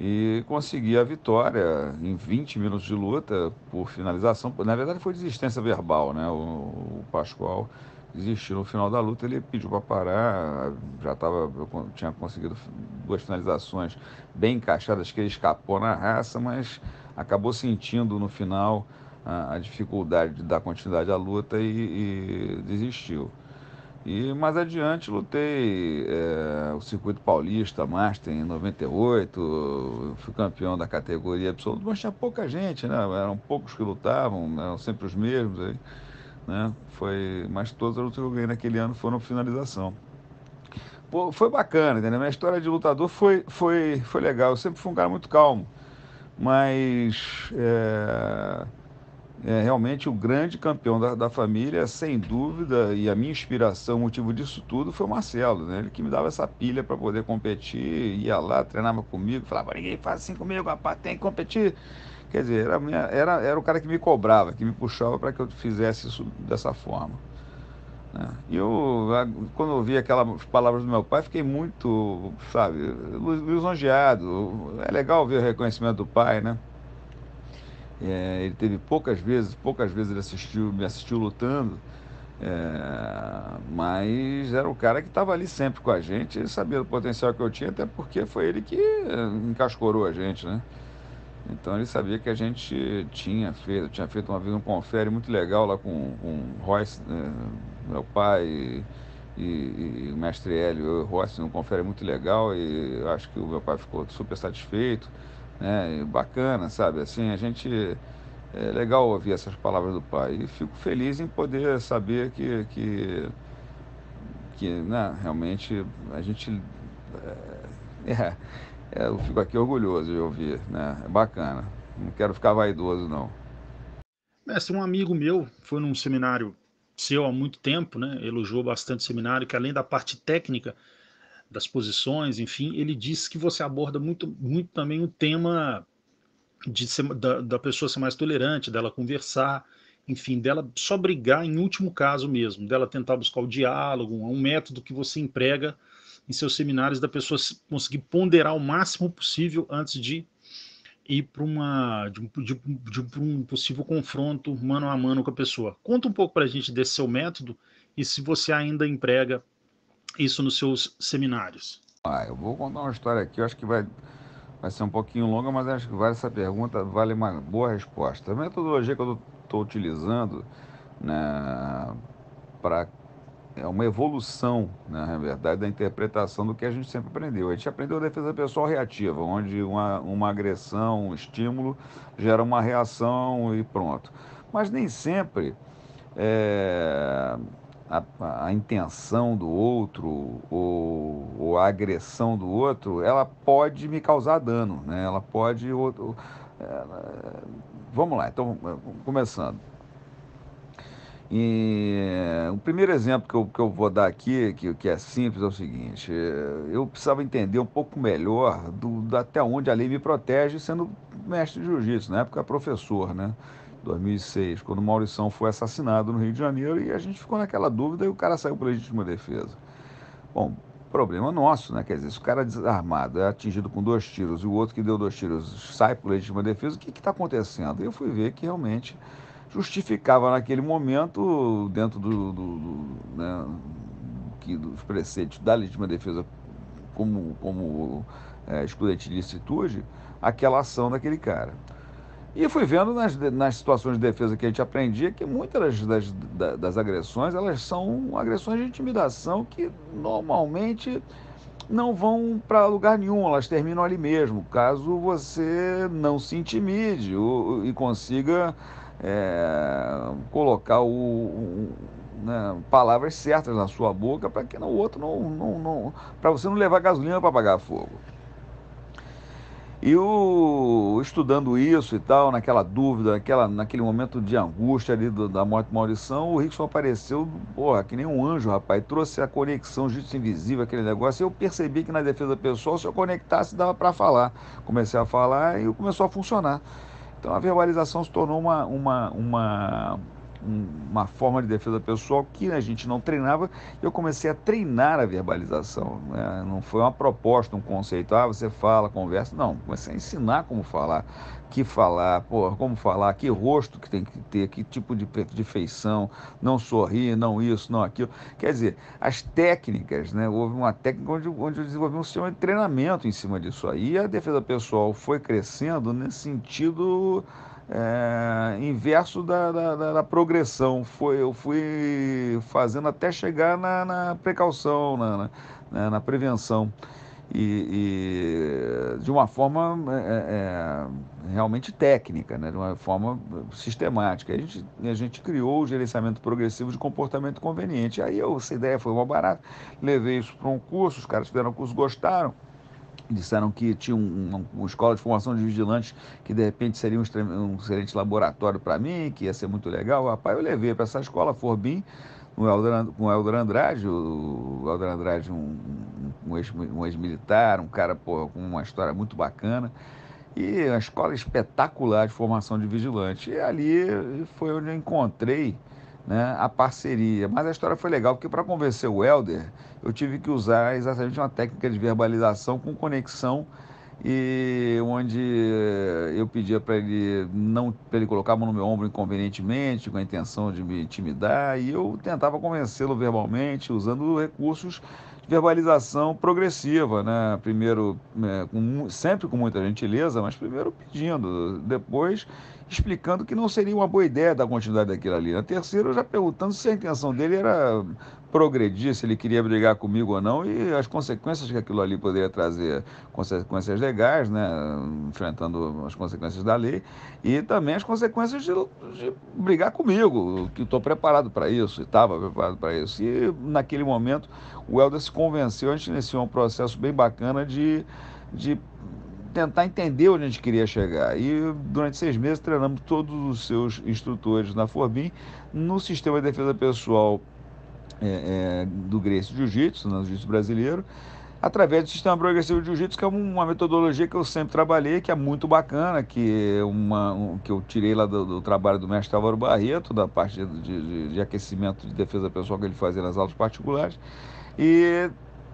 e consegui a vitória em 20 minutos de luta por finalização. Na verdade foi desistência verbal, né? O Pascoal desistiu no final da luta, ele pediu para parar, eu tinha conseguido 2 finalizações bem encaixadas, que ele escapou na raça, mas acabou sentindo no final a dificuldade de dar continuidade à luta e desistiu. E mais adiante lutei o Circuito Paulista Master em 98, fui campeão da categoria absoluta, mas tinha pouca gente, né? Eram poucos que lutavam, eram sempre os mesmos, aí, né? Mas todas as lutas que eu ganhei naquele ano foram finalização. Pô, foi bacana, entendeu? Minha história de lutador foi legal. Eu sempre fui um cara muito calmo, mas realmente o grande campeão da família, sem dúvida, e a minha inspiração, o motivo disso tudo foi o Marcelo, né? Ele que me dava essa pilha para poder competir, ia lá, treinava comigo, falava, ninguém faz assim comigo, rapaz, tem que competir. Quer dizer, era o cara que me cobrava, que me puxava para que eu fizesse isso dessa forma, né? E quando eu ouvi aquelas palavras do meu pai, fiquei muito, sabe, lisonjeado. É legal ver o reconhecimento do pai, né? Ele teve poucas vezes ele me assistiu lutando, mas era o cara que estava ali sempre com a gente, ele sabia do potencial que eu tinha, até porque foi ele que encascorou a gente, né? Então ele sabia que a gente tinha feito uma vez um confere muito legal lá com o Royce, meu pai e o mestre Hélio, eu e o Royce, um confere muito legal, e eu acho que o meu pai ficou super satisfeito, né? E bacana, sabe? Assim, é legal ouvir essas palavras do pai e fico feliz em poder saber que né, realmente a gente é, eu fico aqui orgulhoso de ouvir, né? É bacana. Não quero ficar vaidoso, não. Mestre, um amigo meu foi num seminário seu há muito tempo, né? Elogiou bastante o seminário, que além da parte técnica das posições, enfim, ele disse que você aborda muito, muito também o tema da pessoa ser mais tolerante, dela conversar, enfim, dela só brigar em último caso mesmo, dela tentar buscar o diálogo, um método que você emprega em seus seminários, da pessoa conseguir ponderar o máximo possível antes de ir para um possível confronto mano a mano com a pessoa. Conta um pouco para a gente desse seu método e se você ainda emprega isso nos seus seminários. Eu vou contar uma história aqui, eu acho que vai ser um pouquinho longa, mas acho que vale essa pergunta, vale uma boa resposta. A metodologia que eu estou utilizando, né, é uma evolução, né, na verdade, da interpretação do que a gente sempre aprendeu. A gente aprendeu a defesa pessoal reativa, onde uma agressão, um estímulo, gera uma reação e pronto. Mas nem sempre é, a intenção do outro ou a agressão do outro, ela pode me causar dano, né? Ela pode... vamos lá, então, começando. E o primeiro exemplo que eu vou dar aqui, que é simples, é o seguinte: eu precisava entender um pouco melhor até onde a lei me protege, sendo mestre de jiu-jitsu, na época professor, né? 2006, quando o Maurição foi assassinado no Rio de Janeiro, e a gente ficou naquela dúvida e o cara saiu por legítima defesa. Bom, problema nosso, né? Quer dizer, se o cara desarmado é atingido com 2 tiros e o outro que deu 2 tiros sai por legítima defesa, o que está acontecendo? E eu fui ver que realmente justificava naquele momento, dentro né, dos preceitos da legítima defesa como excludente de licitude, aquela ação daquele cara. E fui vendo nas situações de defesa que a gente aprendia que muitas das agressões, elas são agressões de intimidação que normalmente não vão para lugar nenhum, elas terminam ali mesmo, caso você não se intimide e consiga colocar né, palavras certas na sua boca para que o outro para você não levar gasolina para apagar fogo. E estudando isso e tal, naquela dúvida, naquele momento de angústia ali da morte de Maurição, o Rickson apareceu, porra, que nem um anjo, rapaz, trouxe a conexão jiu-jitsu invisível, aquele negócio, e eu percebi que na defesa pessoal, se eu conectasse, dava para falar. Comecei a falar e começou a funcionar. Então a verbalização se tornou uma forma de defesa pessoal que a gente não treinava, e eu comecei a treinar a verbalização, né? Não foi uma proposta, um conceito, você fala, conversa, não, comecei a ensinar como falar, como falar, que rosto que tem que ter, que tipo de feição, não sorrir, não isso, não aquilo. Quer dizer, as técnicas, né? Houve uma técnica onde eu desenvolvi um sistema de treinamento em cima disso aí, e a defesa pessoal foi crescendo nesse sentido inverso da progressão. Eu fui fazendo até chegar na precaução, na prevenção. E de uma forma realmente técnica, né? De uma forma sistemática. A gente criou o gerenciamento progressivo de comportamento conveniente. Aí essa ideia foi uma barata, levei isso para um curso, os caras fizeram o curso, gostaram. Disseram que tinha uma escola de formação de vigilantes que de repente seria um excelente laboratório para mim, que ia ser muito legal. Rapaz, eu levei para essa escola, Forbim, com o Helder Andrade, o Helder Andrade, um ex-militar, um cara com uma história muito bacana. E uma escola espetacular de formação de vigilante. E ali foi onde eu encontrei, né, a parceria. Mas a história foi legal, porque para convencer o Helder, eu tive que usar exatamente uma técnica de verbalização com conexão, e onde eu pedia para ele colocar a mão no meu ombro inconvenientemente, com a intenção de me intimidar, e eu tentava convencê-lo verbalmente, usando recursos de verbalização progressiva, né? Primeiro, sempre com muita gentileza, mas primeiro pedindo, depois explicando que não seria uma boa ideia dar continuidade daquilo ali. Na terceira, eu já perguntando se a intenção dele era progredir, se ele queria brigar comigo ou não, e as consequências que aquilo ali poderia trazer, consequências legais, né, enfrentando as consequências da lei, e também as consequências de brigar comigo, que estou preparado para isso, estava preparado para isso. E naquele momento o Helder se convenceu, a gente iniciou um processo bem bacana de tentar entender onde a gente queria chegar. E durante 6 meses treinamos todos os seus instrutores na Forbim no sistema de defesa pessoal do Gracie Jiu-Jitsu, no Jiu-Jitsu brasileiro, através do sistema progressivo de Jiu-Jitsu, que é uma metodologia que eu sempre trabalhei, que é muito bacana, que eu tirei lá do trabalho do mestre Álvaro Barreto, da parte de aquecimento de defesa pessoal que ele fazia nas aulas particulares. E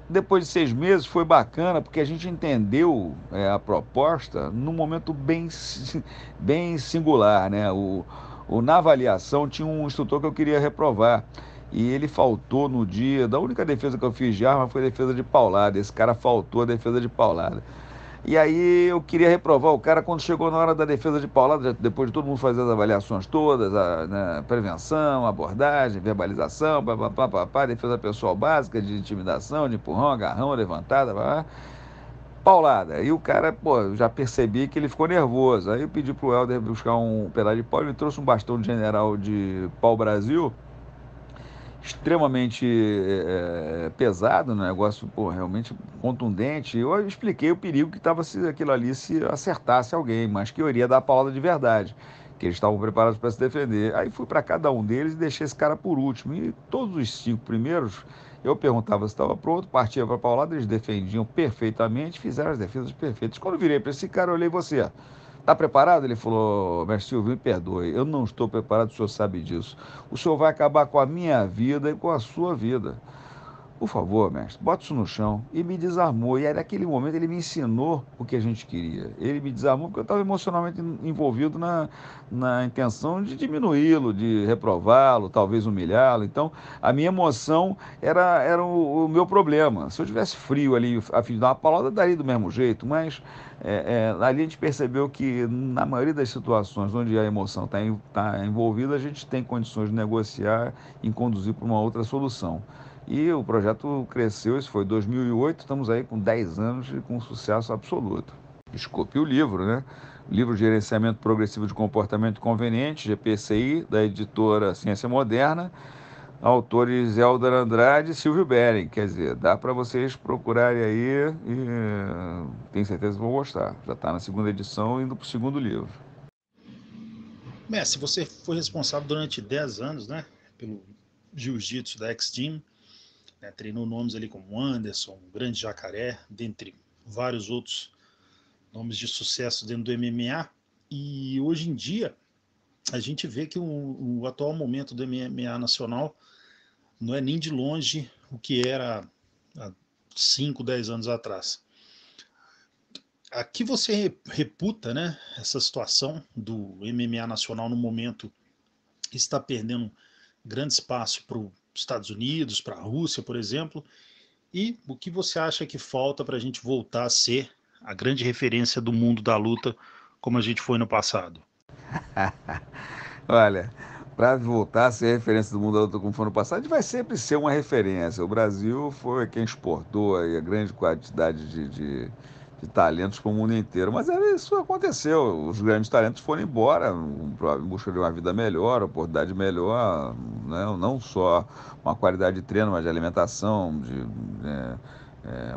depois de 6 meses foi bacana, porque a gente entendeu a proposta num momento bem singular, né? Na avaliação tinha um instrutor que eu queria reprovar, e ele faltou no dia. Da única defesa que eu fiz de arma foi a defesa de paulada. Esse cara faltou a defesa de paulada. E aí eu queria reprovar o cara. Quando chegou na hora da defesa de paulada, depois de todo mundo fazer as avaliações todas, né, prevenção, abordagem, verbalização, defesa pessoal básica, de intimidação, de empurrão, agarrão, levantada, paulada. E o cara, já percebi que ele ficou nervoso. Aí eu pedi pro Helder buscar um pedaço de pau, ele trouxe um bastão de general de pau-brasil, extremamente pesado, um negócio realmente contundente. Eu expliquei o perigo que estava se aquilo ali se acertasse alguém, mas que eu iria dar a paulada de verdade, que eles estavam preparados para se defender. Aí fui para cada um deles e deixei esse cara por último. E todos os 5 primeiros, eu perguntava se estava pronto, partia para a paulada, eles defendiam perfeitamente, fizeram as defesas perfeitas. Quando eu virei para esse cara, eu olhei: você está preparado? Ele falou: mestre Silvio, me perdoe, eu não estou preparado, o senhor sabe disso. O senhor vai acabar com a minha vida e com a sua vida. Por favor, mestre, bota isso no chão. E me desarmou. E aí, naquele momento, ele me ensinou o que a gente queria. Ele me desarmou porque eu estava emocionalmente envolvido na intenção de diminuí-lo, de reprová-lo, talvez humilhá-lo. Então, a minha emoção era o meu problema. Se eu tivesse frio ali, a fim de dar uma palavra, eu daria do mesmo jeito. Mas ali a gente percebeu que, na maioria das situações onde a emoção está envolvida, a gente tem condições de negociar e conduzir para uma outra solução. E o projeto cresceu, isso foi 2008, estamos aí com 10 anos e com sucesso absoluto. Desculpe o livro, né? Livro de Gerenciamento Progressivo de Comportamento Conveniente, GPCI, da editora Ciência Moderna, autores Eldar Andrade e Silvio Bering. Quer dizer, dá para vocês procurarem aí e tenho certeza que vão gostar. Já está na segunda edição, indo para o segundo livro. Messi, você foi responsável durante 10 anos, né, pelo jiu-jitsu da X-Gym, né, treinou nomes ali como Anderson, Grande Jacaré, dentre vários outros nomes de sucesso dentro do MMA. E hoje em dia a gente vê que o atual momento do MMA nacional não é nem de longe o que era há 5, 10 anos atrás. A que você reputa, né, essa situação do MMA nacional no momento está perdendo grande espaço para os Estados Unidos, para a Rússia, por exemplo, e o que você acha que falta para a gente voltar a ser a grande referência do mundo da luta como a gente foi no passado? Olha, para voltar a ser referência do mundo da luta como foi no passado, a gente vai sempre ser uma referência. O Brasil foi quem exportou aí a grande quantidade de talentos para o mundo inteiro. Mas isso aconteceu. Os grandes talentos foram embora em busca de uma vida melhor, oportunidade melhor, né? Não só uma qualidade de treino, mas de alimentação,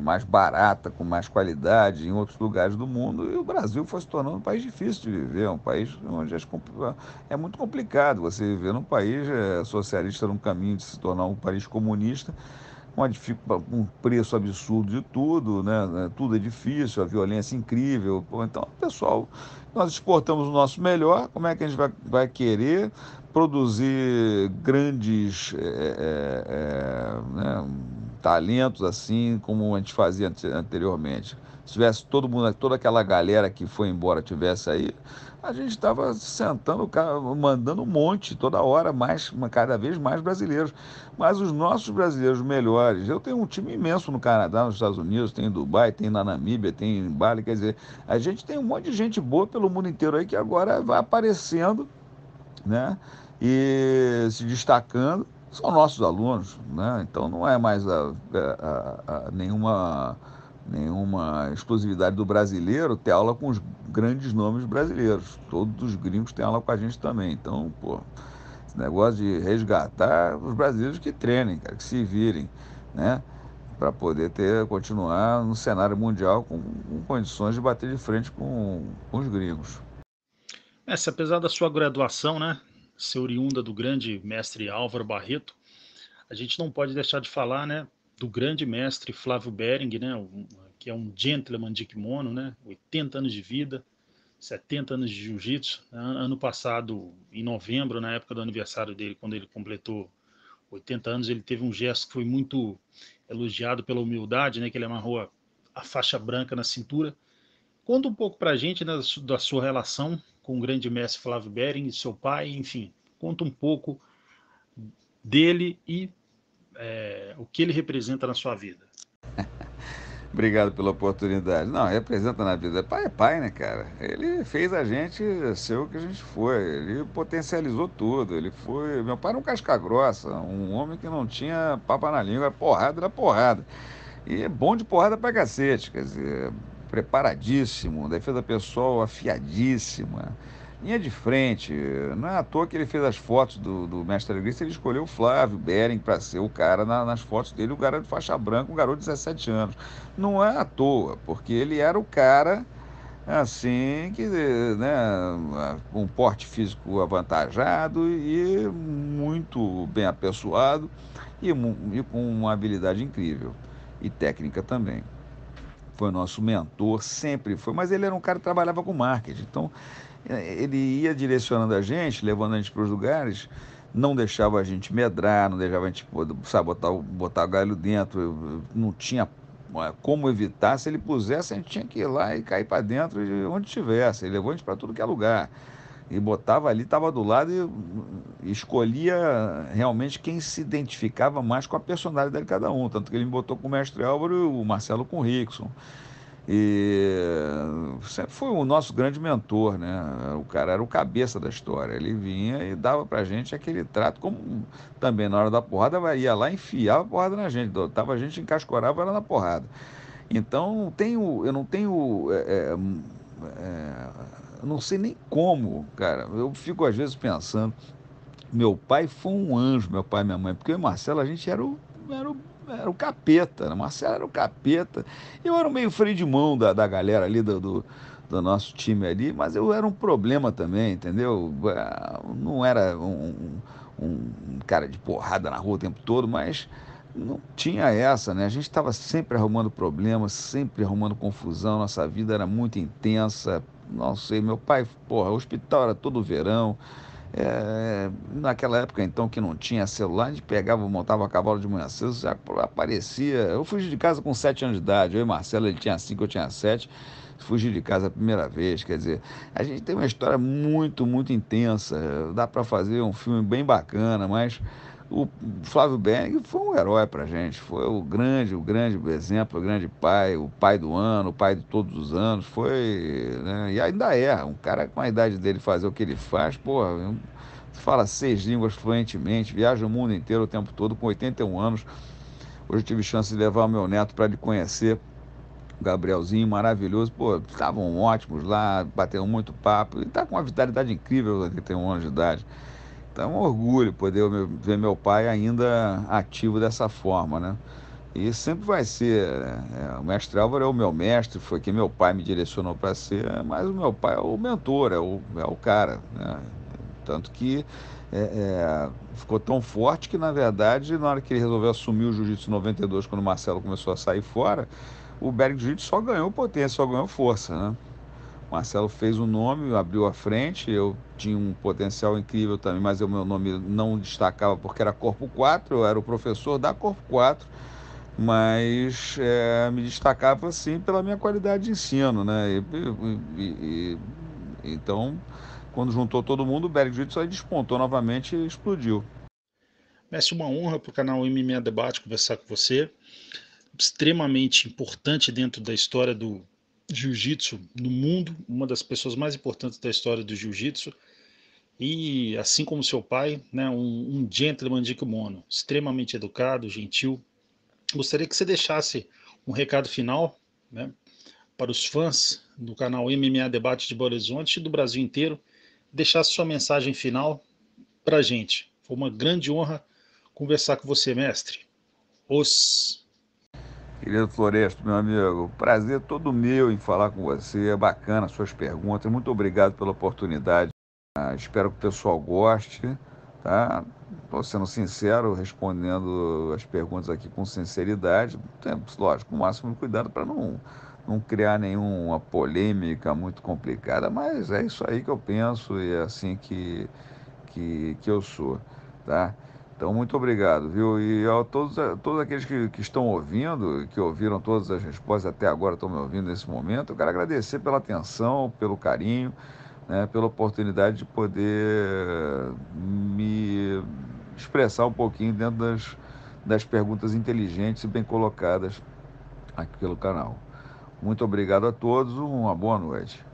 mais barata, com mais qualidade em outros lugares do mundo. E o Brasil foi se tornando um país difícil de viver, um país onde é muito complicado você viver num país socialista num caminho de se tornar um país comunista, um preço absurdo de tudo, né? Tudo é difícil, a violência incrível. Pô, então, pessoal, nós exportamos o nosso melhor, como é que a gente vai querer produzir grandes né, talentos assim como a gente fazia anteriormente? Se tivesse todo mundo, toda aquela galera que foi embora tivesse aí, a gente estava sentando, mandando um monte, toda hora, cada vez mais brasileiros. Mas os nossos brasileiros melhores, eu tenho um time imenso no Canadá, nos Estados Unidos, tem em Dubai, tem na Namíbia, tem em Bali, quer dizer, a gente tem um monte de gente boa pelo mundo inteiro aí que agora vai aparecendo, né, e se destacando, são nossos alunos, né, então não é mais nenhuma exclusividade do brasileiro ter aula com os grandes nomes brasileiros. Todos os gringos têm aula com a gente também. Então, pô, esse negócio de resgatar os brasileiros que treinem, cara, que se virem, né? Para poder continuar no cenário mundial com condições de bater de frente com os gringos. Essa, apesar da sua graduação, né, ser oriunda do grande mestre Álvaro Barreto, a gente não pode deixar de falar, né, do grande mestre Flávio Bering, né, que é um gentleman de kimono, né, 80 anos de vida, 70 anos de jiu-jitsu. Ano passado, em novembro, na época do aniversário dele, quando ele completou 80 anos, ele teve um gesto que foi muito elogiado pela humildade, né, que ele amarrou a faixa branca na cintura. Conta um pouco pra gente, né, da sua relação com o grande mestre Flávio Bering, seu pai, enfim, conta um pouco dele e o que ele representa na sua vida. Obrigado pela oportunidade. Não, representa na vida. Pai é pai, né, cara? Ele fez a gente ser o que a gente foi. Ele potencializou tudo. Ele foi. Meu pai era um casca-grossa, um homem que não tinha papa na língua, porrada era porrada. E é bom de porrada pra cacete, quer dizer, preparadíssimo, defesa pessoal afiadíssima, linha de frente. Não é à toa que ele fez as fotos do Mestre Alegria, ele escolheu o Flávio Bering para ser o cara nas fotos dele, o cara de faixa branca, um garoto de 17 anos. Não é à toa, porque ele era o cara assim que, né, com um porte físico avantajado e muito bem apessoado e com uma habilidade incrível e técnica também. Foi nosso mentor, sempre foi, mas ele era um cara que trabalhava com marketing, então ele ia direcionando a gente, levando a gente para os lugares, não deixava a gente medrar, não deixava a gente, sabe, botar o galho dentro, não tinha como evitar. Se ele pusesse, a gente tinha que ir lá e cair para dentro de onde estivesse. Ele levou a gente para tudo que é lugar. E botava ali, estava do lado e escolhia realmente quem se identificava mais com a personalidade de cada um. Tanto que ele me botou com o mestre Álvaro e o Marcelo com o Rickson. E sempre foi o nosso grande mentor, né? O cara era o cabeça da história. Ele vinha e dava pra gente aquele trato, como também na hora da porrada, ia lá e enfiava a porrada na gente. Tava a gente encascorava ela na porrada. Então eu não tenho. Eu não sei nem como, cara. Eu fico às vezes pensando, meu pai foi um anjo, meu pai e minha mãe, porque eu e Marcelo, a gente era o, era o capeta, né? Marcelo era o capeta. Eu era o meio freio de mão da galera ali, do nosso time ali, mas eu era um problema também, entendeu? Não era um cara de porrada na rua o tempo todo, mas não tinha essa, né? A gente estava sempre arrumando problemas, sempre arrumando confusão, nossa vida era muito intensa. Não sei, meu pai, porra, o hospital era todo verão. Naquela época, então, que não tinha celular, a gente pegava, montava a cavalo de manhã cedo, já aparecia. Eu fugi de casa com 7 anos de idade, eu e Marcelo, ele tinha 5, eu tinha 7. Fugi de casa a primeira vez, quer dizer, a gente tem uma história muito, muito intensa. Dá para fazer um filme bem bacana, mas o Flávio Berg foi um herói para gente, foi o grande exemplo, o grande pai, o pai do ano, o pai de todos os anos, foi, né, e ainda é, um cara com a idade dele fazer o que ele faz, porra, fala 6 línguas fluentemente, viaja o mundo inteiro o tempo todo, com 81 anos. Hoje eu tive chance de levar o meu neto para ele conhecer o Gabrielzinho, maravilhoso. Pô, estavam ótimos lá, bateram muito papo. E tá com uma vitalidade incrível aos 81 anos de idade. Então é um orgulho poder ver meu pai ainda ativo dessa forma, né? E sempre vai ser. O mestre Álvaro é o meu mestre, foi quem meu pai me direcionou para ser, mas o meu pai é o mentor, é o cara, né? Tanto que ficou tão forte que, na verdade, na hora que ele resolveu assumir o Jiu-Jitsu em 92, quando o Marcelo começou a sair fora, o Berg Jiu-Jitsu só ganhou potência, só ganhou força, né? O Marcelo fez o nome, abriu a frente, eu tinha um potencial incrível também, mas o meu nome não destacava porque era Corpo 4, eu era o professor da Corpo 4, mas me destacava, sim, pela minha qualidade de ensino, né? Então, quando juntou todo mundo, o Berg Jiu-Jitsu aí despontou novamente e explodiu. Mestre, uma honra para o canal MMA Debate conversar com você. Extremamente importante dentro da história do jiu-jitsu no mundo, uma das pessoas mais importantes da história do jiu-jitsu. E assim como seu pai, né, um gentleman de kimono, extremamente educado, gentil. Gostaria que você deixasse um recado final, né, para os fãs do canal MMA Debate de Belo Horizonte e do Brasil inteiro. Deixasse sua mensagem final para a gente. Foi uma grande honra conversar com você, mestre. Os Querido Floresto, meu amigo, prazer todo meu em falar com você, é bacana as suas perguntas, muito obrigado pela oportunidade. Espero que o pessoal goste, tá? Estou sendo sincero, respondendo as perguntas aqui com sinceridade, lógico, com o máximo de cuidado para não criar nenhuma polêmica muito complicada, mas é isso aí que eu penso e é assim que eu sou, tá? Então, muito obrigado, viu? E a todos aqueles que estão ouvindo, que ouviram todas as respostas até agora, estão me ouvindo nesse momento, eu quero agradecer pela atenção, pelo carinho, né, pela oportunidade de poder me expressar um pouquinho dentro das perguntas inteligentes e bem colocadas aqui pelo canal. Muito obrigado a todos, uma boa noite.